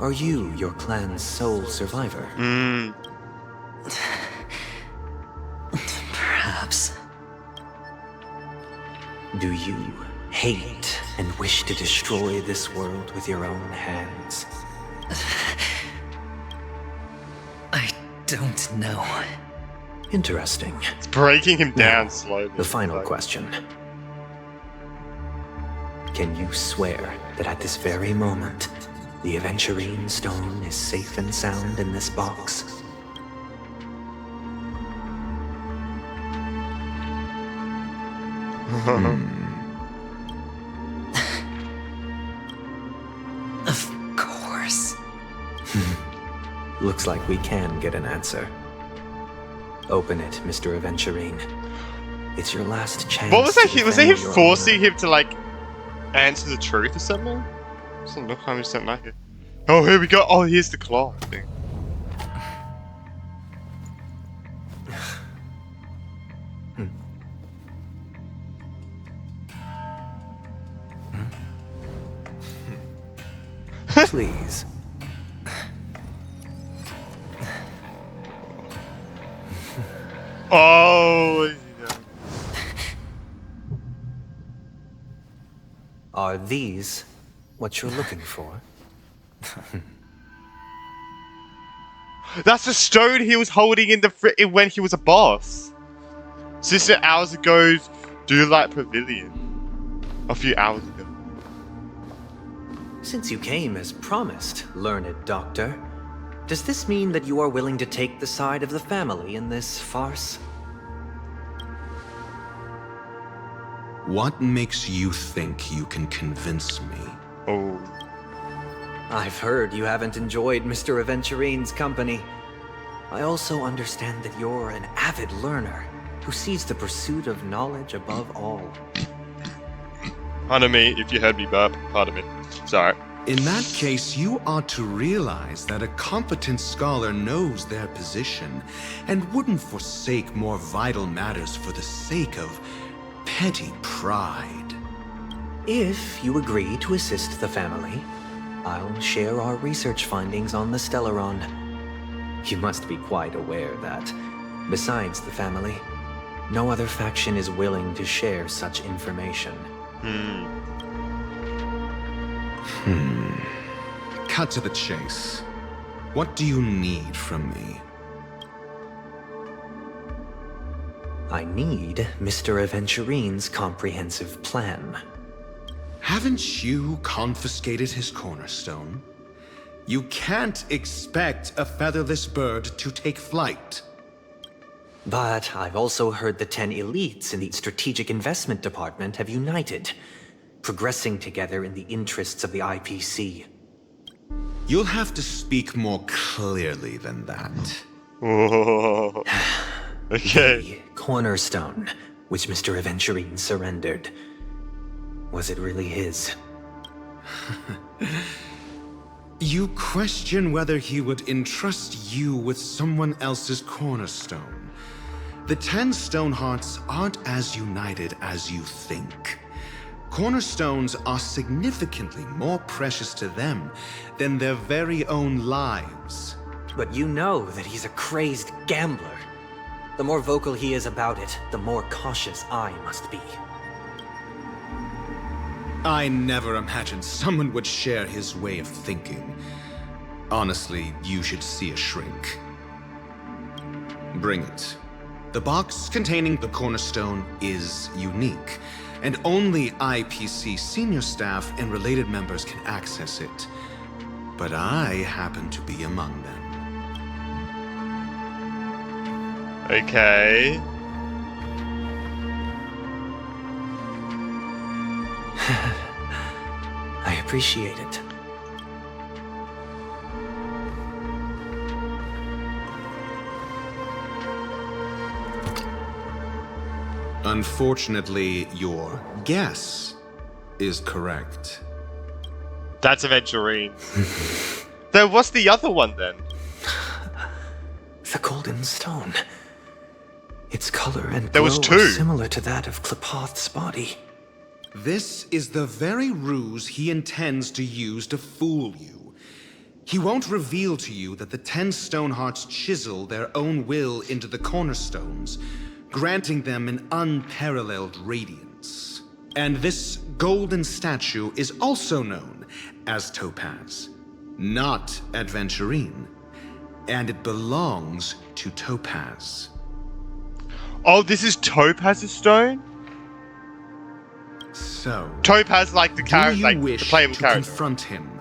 Are you your clan's sole survivor? Perhaps. Do you hate and wish to destroy this world with your own hands? I don't know. Interesting. It's breaking him down Now, slowly. The final question. Can you swear that at this very moment, the Aventurine stone is safe and sound in this box? Of course. Looks like we can get an answer. Open it, Mr. Aventurine. It's your last chance. What was that? to Was it him defend your forcing honor. him to like answer the truth or something? Doesn't look 100% like it. Oh, here we go. Oh, here's the claw thing. Please. Oh. Yeah. Are these what you're looking for? That's the stone he was holding in the when he was a boss. Sister hours ago, Dewlight Pavilion. A few hours ago. Since you came as promised, learned doctor, Does this mean that you are willing to take the side of the family in this farce? What makes you think you can convince me? Oh. I've heard you haven't enjoyed Mr. Aventurine's company. I also understand that you're an avid learner who sees the pursuit of knowledge above all. Pardon me if you heard me burp. Pardon me. Sorry. In that case, you ought to realize that a competent scholar knows their position and wouldn't forsake more vital matters for the sake of petty pride. If you agree to assist the family, I'll share our research findings on the Stellaron. You must be quite aware that, besides the family, no other faction is willing to share such information. Cut to the chase. What do you need from me? I need Mr. Aventurine's comprehensive plan. Haven't you confiscated his cornerstone? You can't expect a featherless bird to take flight. But I've also heard the 10 elites in the Strategic Investment Department have united, progressing together in the interests of the IPC. You'll have to speak more clearly than that. Oh. Okay. The cornerstone, which Mr. Aventurine surrendered. Was it really his? You question whether he would entrust you with someone else's cornerstone. The 10 Stonehearts aren't as united as you think. Cornerstones are significantly more precious to them than their very own lives. But you know that he's a crazed gambler. The more vocal he is about it, the more cautious I must be. I never imagined someone would share his way of thinking. Honestly, you should see a shrink. Bring it. The box containing the cornerstone is unique, and only IPC senior staff and related members can access it. But I happen to be among them. Okay. I appreciate it. Unfortunately, your guess is correct. That's Aventurine. Then what's the other one then? The golden stone. Its color and There glow was two. are similar to that of Klepoth's body. This is the very ruse he intends to use to fool you. He won't reveal to you that the 10 Stonehearts chisel their own will into the cornerstones, granting them an unparalleled radiance. And this golden statue is also known as Topaz, not Aventurine, and it belongs to Topaz. Oh, this is Topaz's stone? So, Topaz, like the character, like the playable character. Confront him.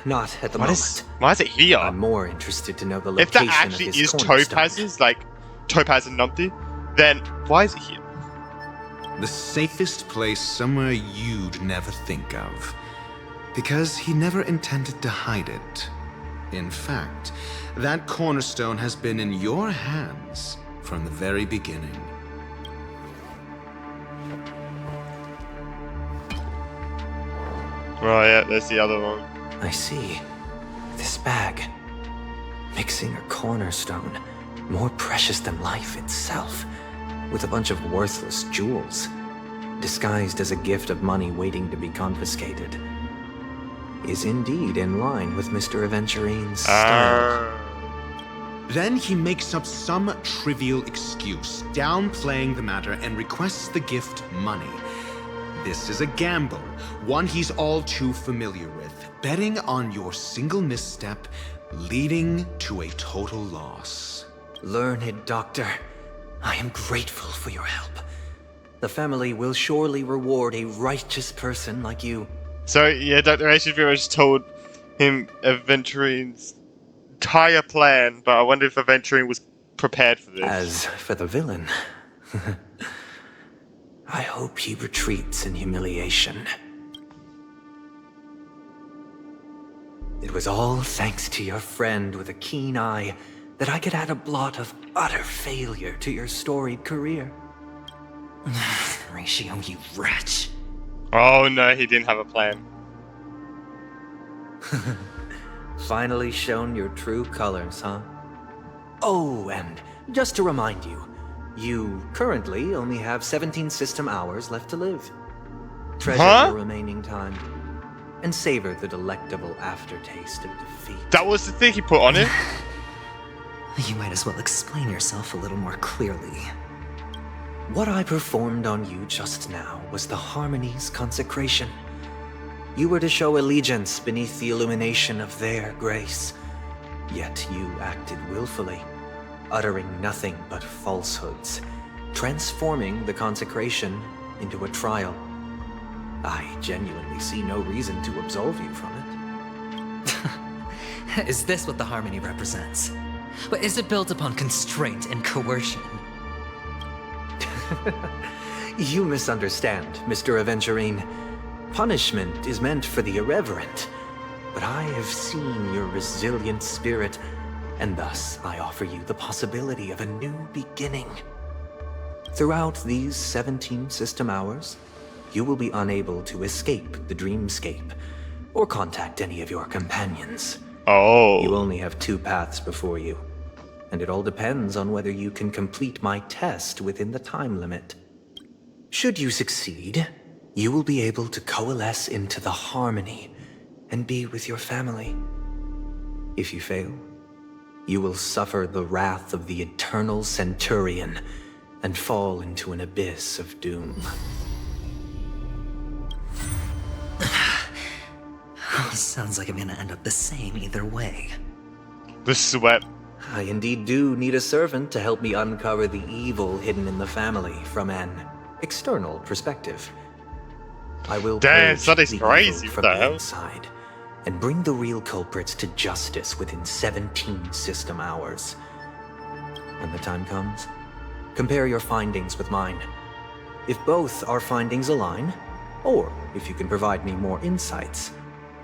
Not at the Why moment. Why is it here? I'm more interested to know the If location that actually of his is cornerstone. Topaz's, like Topaz and Numpty, then why is it here? The safest place somewhere you'd never think of. Because he never intended to hide it. In fact, that cornerstone has been in your hands from the very beginning. Oh yeah, there's the other one. I see. This bag. Mixing a cornerstone, more precious than life itself, with a bunch of worthless jewels, disguised as a gift of money waiting to be confiscated, is indeed in line with Mr. Aventurine's style. Then he makes up some trivial excuse, downplaying the matter and requests the gift money. This is a gamble, one he's all too familiar with, betting on your single misstep, leading to a total loss. Learned doctor, I am grateful for your help. The family will surely reward a righteous person like you. So yeah, Dr. H pretty much told him Aventurine's entire plan, but I wonder if Aventurine was prepared for this. As for the villain, I hope he retreats in humiliation. It was all thanks to your friend with a keen eye that I could add a blot of utter failure to your storied career. Ratio, you wretch. Oh no, he didn't have a plan. Finally shown your true colors, huh? Oh, and just to remind you, you currently only have 17 system hours left to live. Treasure your remaining time, and savor the delectable aftertaste of defeat. That was the thing he put on it? You might as well explain yourself a little more clearly. What I performed on you just now was the Harmony's consecration. You were to show allegiance beneath the illumination of their grace. Yet you acted willfully, uttering nothing but falsehoods, transforming the consecration into a trial. I genuinely see no reason to absolve you from it. Is this what the Harmony represents? But is it built upon constraint and coercion? You misunderstand, Mr. Aventurine. Punishment is meant for the irreverent, but I have seen your resilient spirit, and thus I offer you the possibility of a new beginning. Throughout these 17 system hours, you will be unable to escape the dreamscape, or contact any of your companions. Oh. You only have 2 paths before you, and it all depends on whether you can complete my test within the time limit. Should you succeed, you will be able to coalesce into the Harmony and be with your family. If you fail, you will suffer the wrath of the eternal Centurion and fall into an abyss of doom. Sounds like I'm gonna end up the same either way. The sweat. I indeed do need a servant to help me uncover the evil hidden in the family from an external perspective. I will purge the evil from the inside and bring the real culprits to justice within 17 system hours. When the time comes, compare your findings with mine. If both our findings align, or if you can provide me more insights,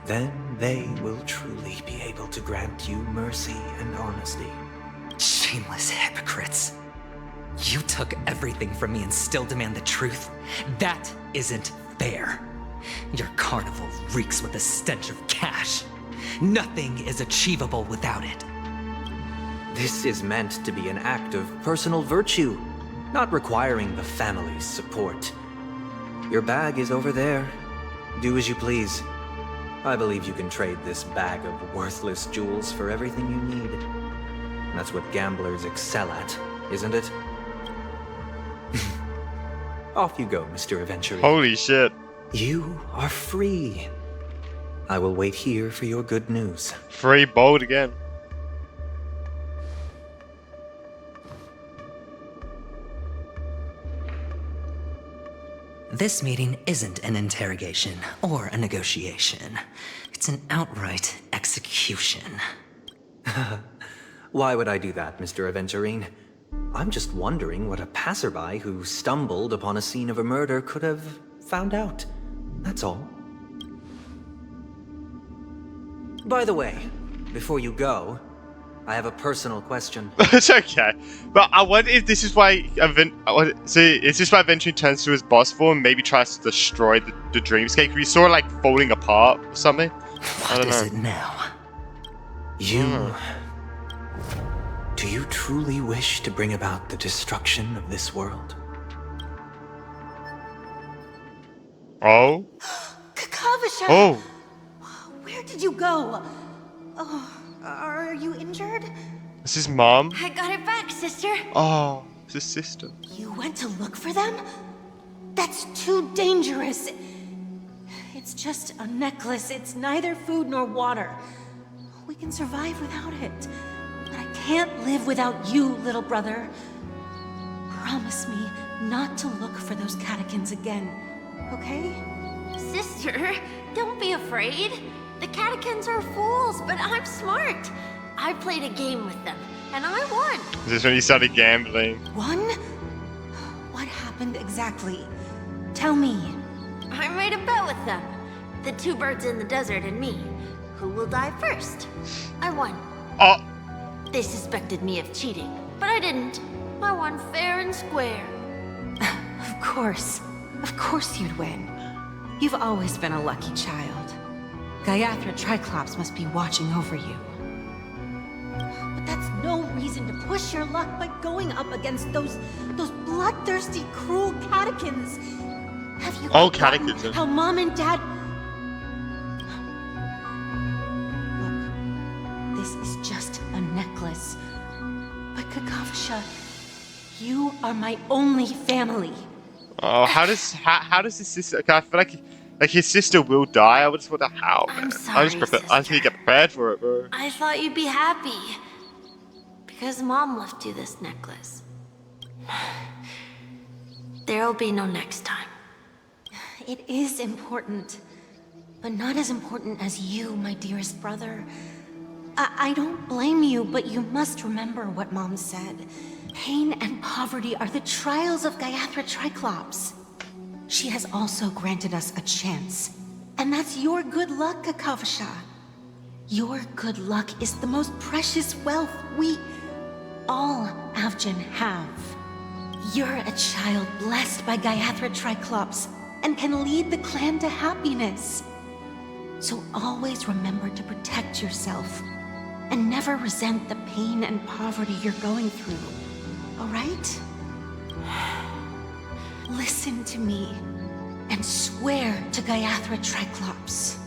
then they will truly be able to grant you mercy and honesty. Shameless hypocrites. You took everything from me and still demand the truth? That isn't fair. Your carnival reeks with the stench of cash. Nothing is achievable without it. This is meant to be an act of personal virtue, not requiring the family's support. Your bag is over there. Do as you please. I believe you can trade this bag of worthless jewels for everything you need. That's what gamblers excel at, isn't it? Off you go, Mr. Aventurine. Holy shit. You are free. I will wait here for your good news. Free bold again. This meeting isn't an interrogation or a negotiation. It's an outright execution. Why would I do that, Mr. Aventurine? I'm just wondering what a passerby who stumbled upon a scene of a murder could have found out. That's all. By the way, before you go, I have a personal question. It's okay. But I wonder if this is why is this why Aventurine turns to his boss form and maybe tries to destroy the dreamscape? We saw it like falling apart or something. What is it now? You... Do you truly wish to bring about the destruction of this world? Oh? Kakavasha! Oh! Where did you go? Oh, are you injured? This is Mom? I got it back, sister. Oh, it's his sister. You went to look for them? That's too dangerous. It's just a necklace. It's neither food nor water. We can survive without it. But I can't live without you, little brother. Promise me not to look for those catechins again, okay? Sister, don't be afraid. The catechins are fools, but I'm smart. I played a game with them, and I won. Is this when you started gambling? Won? What happened exactly? Tell me. I made a bet with them. The two birds in the desert and me. Who will die first? I won. Oh. They suspected me of cheating, but I didn't. I won fair and square. Of course. Of course you'd win. You've always been a lucky child. Gaiathra Triclops must be watching over you. But that's no reason to push your luck by going up against those bloodthirsty, cruel catechins. Have you forgotten how Mom and Dad... Look, this is just a necklace. But Kakavasha, you are my only family. Oh, how does his sister? Okay, I feel like his sister will die. I just wonder how. I'm sorry, I just need to get prepared for it, bro. I thought you'd be happy. Because Mom left you this necklace. There'll be no next time. It is important. But not as important as you, my dearest brother. I don't blame you, but you must remember what Mom said. Pain and poverty are the trials of Gaiathra Triclops. She has also granted us a chance. And that's your good luck, Kakavasha. Your good luck is the most precious wealth we, all Avgin, have. You're a child blessed by Gaiathra Triclops and can lead the clan to happiness. So always remember to protect yourself and never resent the pain and poverty you're going through. All right? Listen to me and swear to Gaiathra Triclops.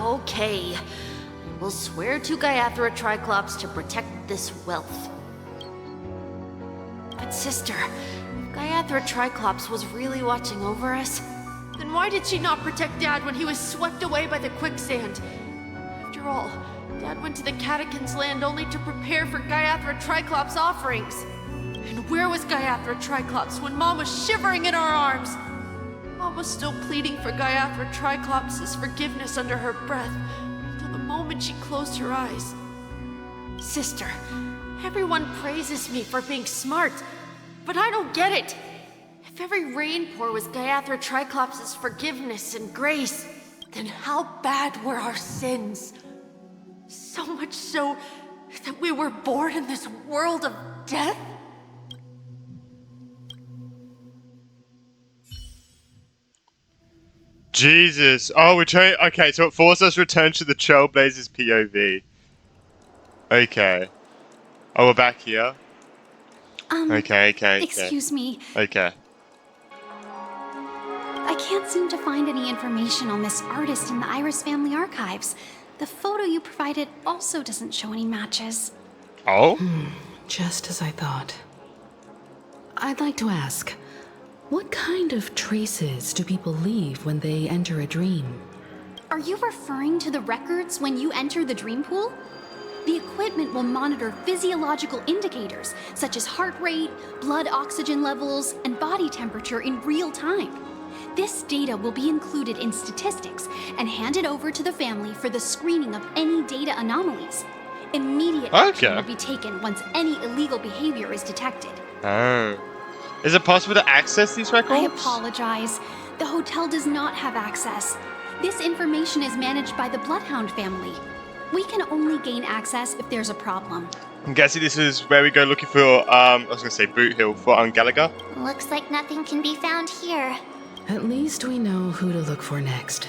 Okay. We'll swear to Gaiathra Triclops to protect this wealth. But sister, if Gaiathra Triclops was really watching over us, then why did she not protect Dad when he was swept away by the quicksand? After all, Dad went to the Catechins' land only to prepare for Gaiathra Triclops' offerings. And where was Gaiathra Triclops when Mom was shivering in our arms? Mom was still pleading for Gaiathra Triclops' forgiveness under her breath until the moment she closed her eyes. Sister, everyone praises me for being smart, but I don't get it. If every rain pour was Gaiathra Triclops' forgiveness and grace, then how bad were our sins? So much so that we were born in this world of death? Jesus. Oh, return. Okay, so it forced us to return to the Trailblazers POV. Okay. Oh, we're back here. Okay. Excuse me. Okay. I can't seem to find any information on this artist in the Iris family archives. The photo you provided also doesn't show any matches. Oh? Just as I thought. I'd like to ask, what kind of traces do people leave when they enter a dream? Are you referring to the records when you enter the dream pool? The equipment will monitor physiological indicators, such as heart rate, blood oxygen levels, and body temperature in real time. This data will be included in statistics and handed over to the family for the screening of any data anomalies. Immediate action will be taken once any illegal behavior is detected. Oh. Is it possible to access these records? I apologize. The hotel does not have access. This information is managed by the Bloodhound family. We can only gain access if there's a problem. I'm guessing this is where we go looking for, I was going to say Boot Hill for Gallagher. Looks like nothing can be found here. At least we know who to look for next.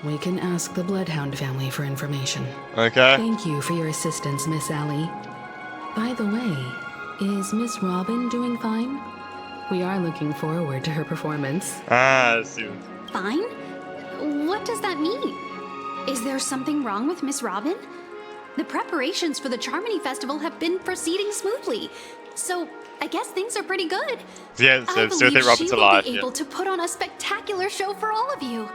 We can ask the Bloodhound family for information. Okay. Thank you for your assistance, Miss Allie. By the way, is Miss Robin doing fine? We are looking forward to her performance. I see. Fine? What does that mean? Is there something wrong with Miss Robin? The preparations for the Charmony Festival have been proceeding smoothly, so I guess things are pretty good. Yeah, so I believe Robin's she alive. will be able to put on a spectacular show for all of you.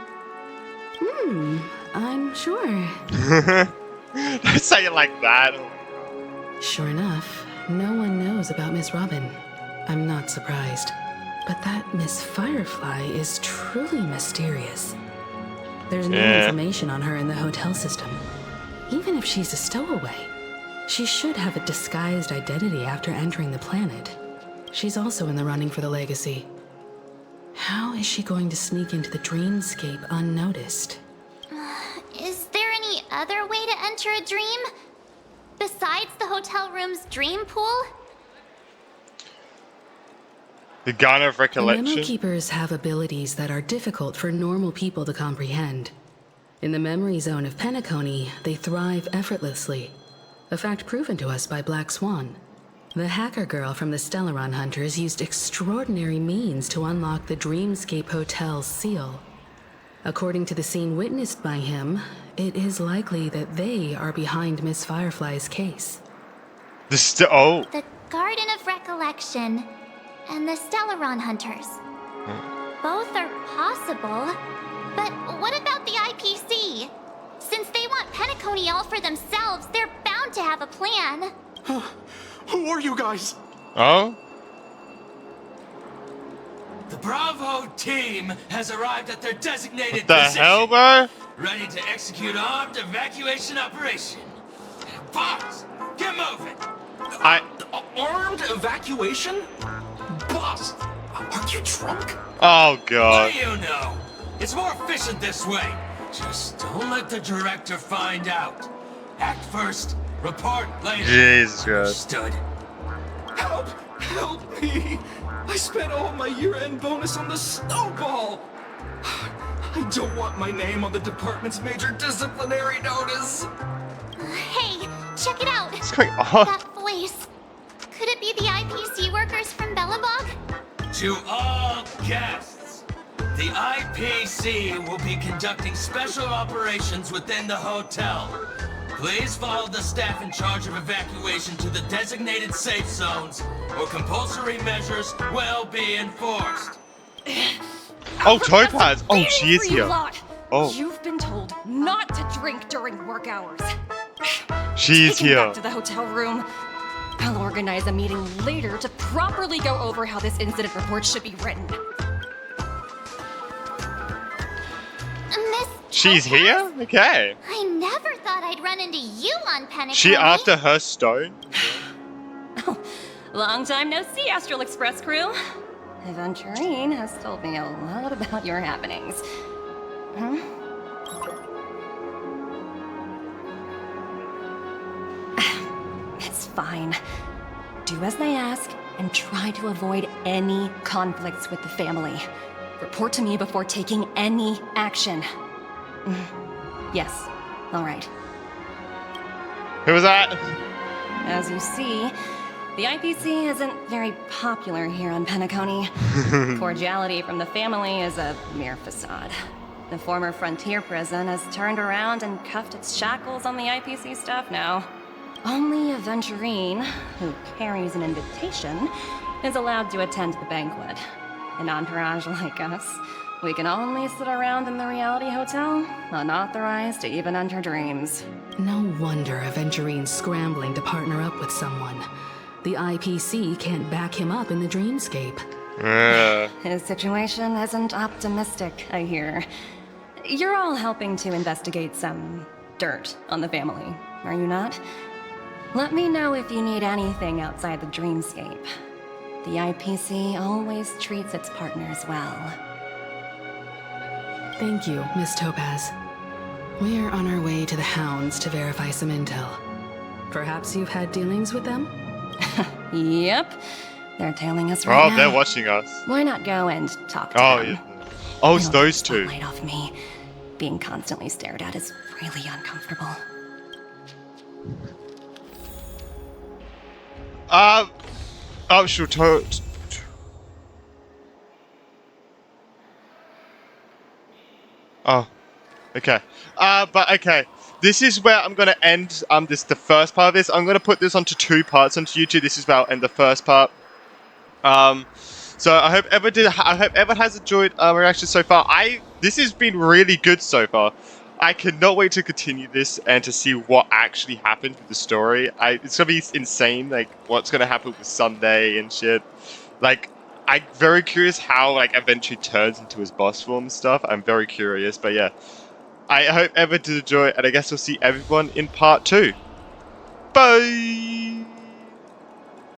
I'm sure. Don't say it like that. Sure enough, no one knows about Miss Robin. I'm not surprised. But that Miss Firefly is truly mysterious. There's no information on her in the hotel system. Even if she's a stowaway, she should have a disguised identity after entering the planet. She's also in the running for the legacy. How is she going to sneak into the dreamscape unnoticed? Is there any other way to enter a dream? Besides the hotel room's dream pool? The gun of The recollection. Memo Keepers have abilities that are difficult for normal people to comprehend. In the memory zone of Penacony, they thrive effortlessly. A fact proven to us by Black Swan. The hacker girl from the Stellaron Hunters used extraordinary means to unlock the Dreamscape Hotel's seal. According to the scene witnessed by him, it is likely that they are behind Miss Firefly's case. The Garden of Recollection and the Stellaron Hunters. Both are possible, but what about the IPC? Since they want Penacony all for themselves, they're bound to have a plan. Who are you guys? Oh? The Bravo team has arrived at their designated What the position. hell, bro? Ready to execute armed evacuation operation. Boss, get moving. Armed evacuation? Boss, are you drunk? Oh, God. What do you know? It's more efficient this way. Just don't let the director find out. Act first, report later. Jesus Christ. Understood. Help! Help me! I spent all my year-end bonus on the snowball! I don't want my name on the department's major disciplinary notice! Hey, check it out! What's going on? That voice. Could it be the IPC workers from Bellabog? To all guests, the IPC will be conducting special operations within the hotel. Please follow the staff in charge of evacuation to the designated safe zones, or compulsory measures will be enforced. Oh, Topaz. Oh, she is here. Oh, You've been told not to drink during work hours. she's Take me here. back to the hotel room. I'll organize a meeting later to properly go over how this incident report should be written. Miss, She's here? Okay. I never thought I'd run into you on Penacony. She after her stone? Long time no see, Astral Express crew. Aventurine has told me a lot about your happenings. Huh? It's fine. Do as they ask and try to avoid any conflicts with the family. Report to me before taking any action. Yes, all right. Who was that? As you see, the IPC isn't very popular here on Penacony. Cordiality from the family is a mere facade. The former frontier prison has turned around and cuffed its shackles on the IPC staff now. Only Aventurine, who carries an invitation, is allowed to attend the banquet. An entourage like us, we can only sit around in the reality hotel, unauthorized to even enter dreams. No wonder Aventurine's scrambling to partner up with someone. The IPC can't back him up in the dreamscape. His situation isn't optimistic, I hear. You're all helping to investigate some dirt on the family, are you not? Let me know if you need anything outside the dreamscape. The IPC always treats its partners well. Thank you, Miss Topaz. We're on our way to the Hounds to verify some intel. Perhaps you've had dealings with them? Yep. They're tailing us right now. Oh, they're watching us. Why not go and talk to Oh, them? yeah. Oh, it's They'll those two. Light off me. Being constantly stared at is really uncomfortable. Oh, she'll tote. Oh, okay. But okay. This is where I'm gonna end the first part of this. I'm gonna put this onto 2 parts onto YouTube. This is where I'll end the first part. So I hope Evan has enjoyed our reaction so far. This has been really good so far. I cannot wait to continue this and to see what actually happened with the story. It's gonna be insane, like what's gonna happen with Sunday and shit. Like, I'm very curious how like Adventure turns into his boss form and stuff. I'm very curious, but yeah. I hope everyone did enjoy it, and I guess we'll see everyone in part 2. Bye!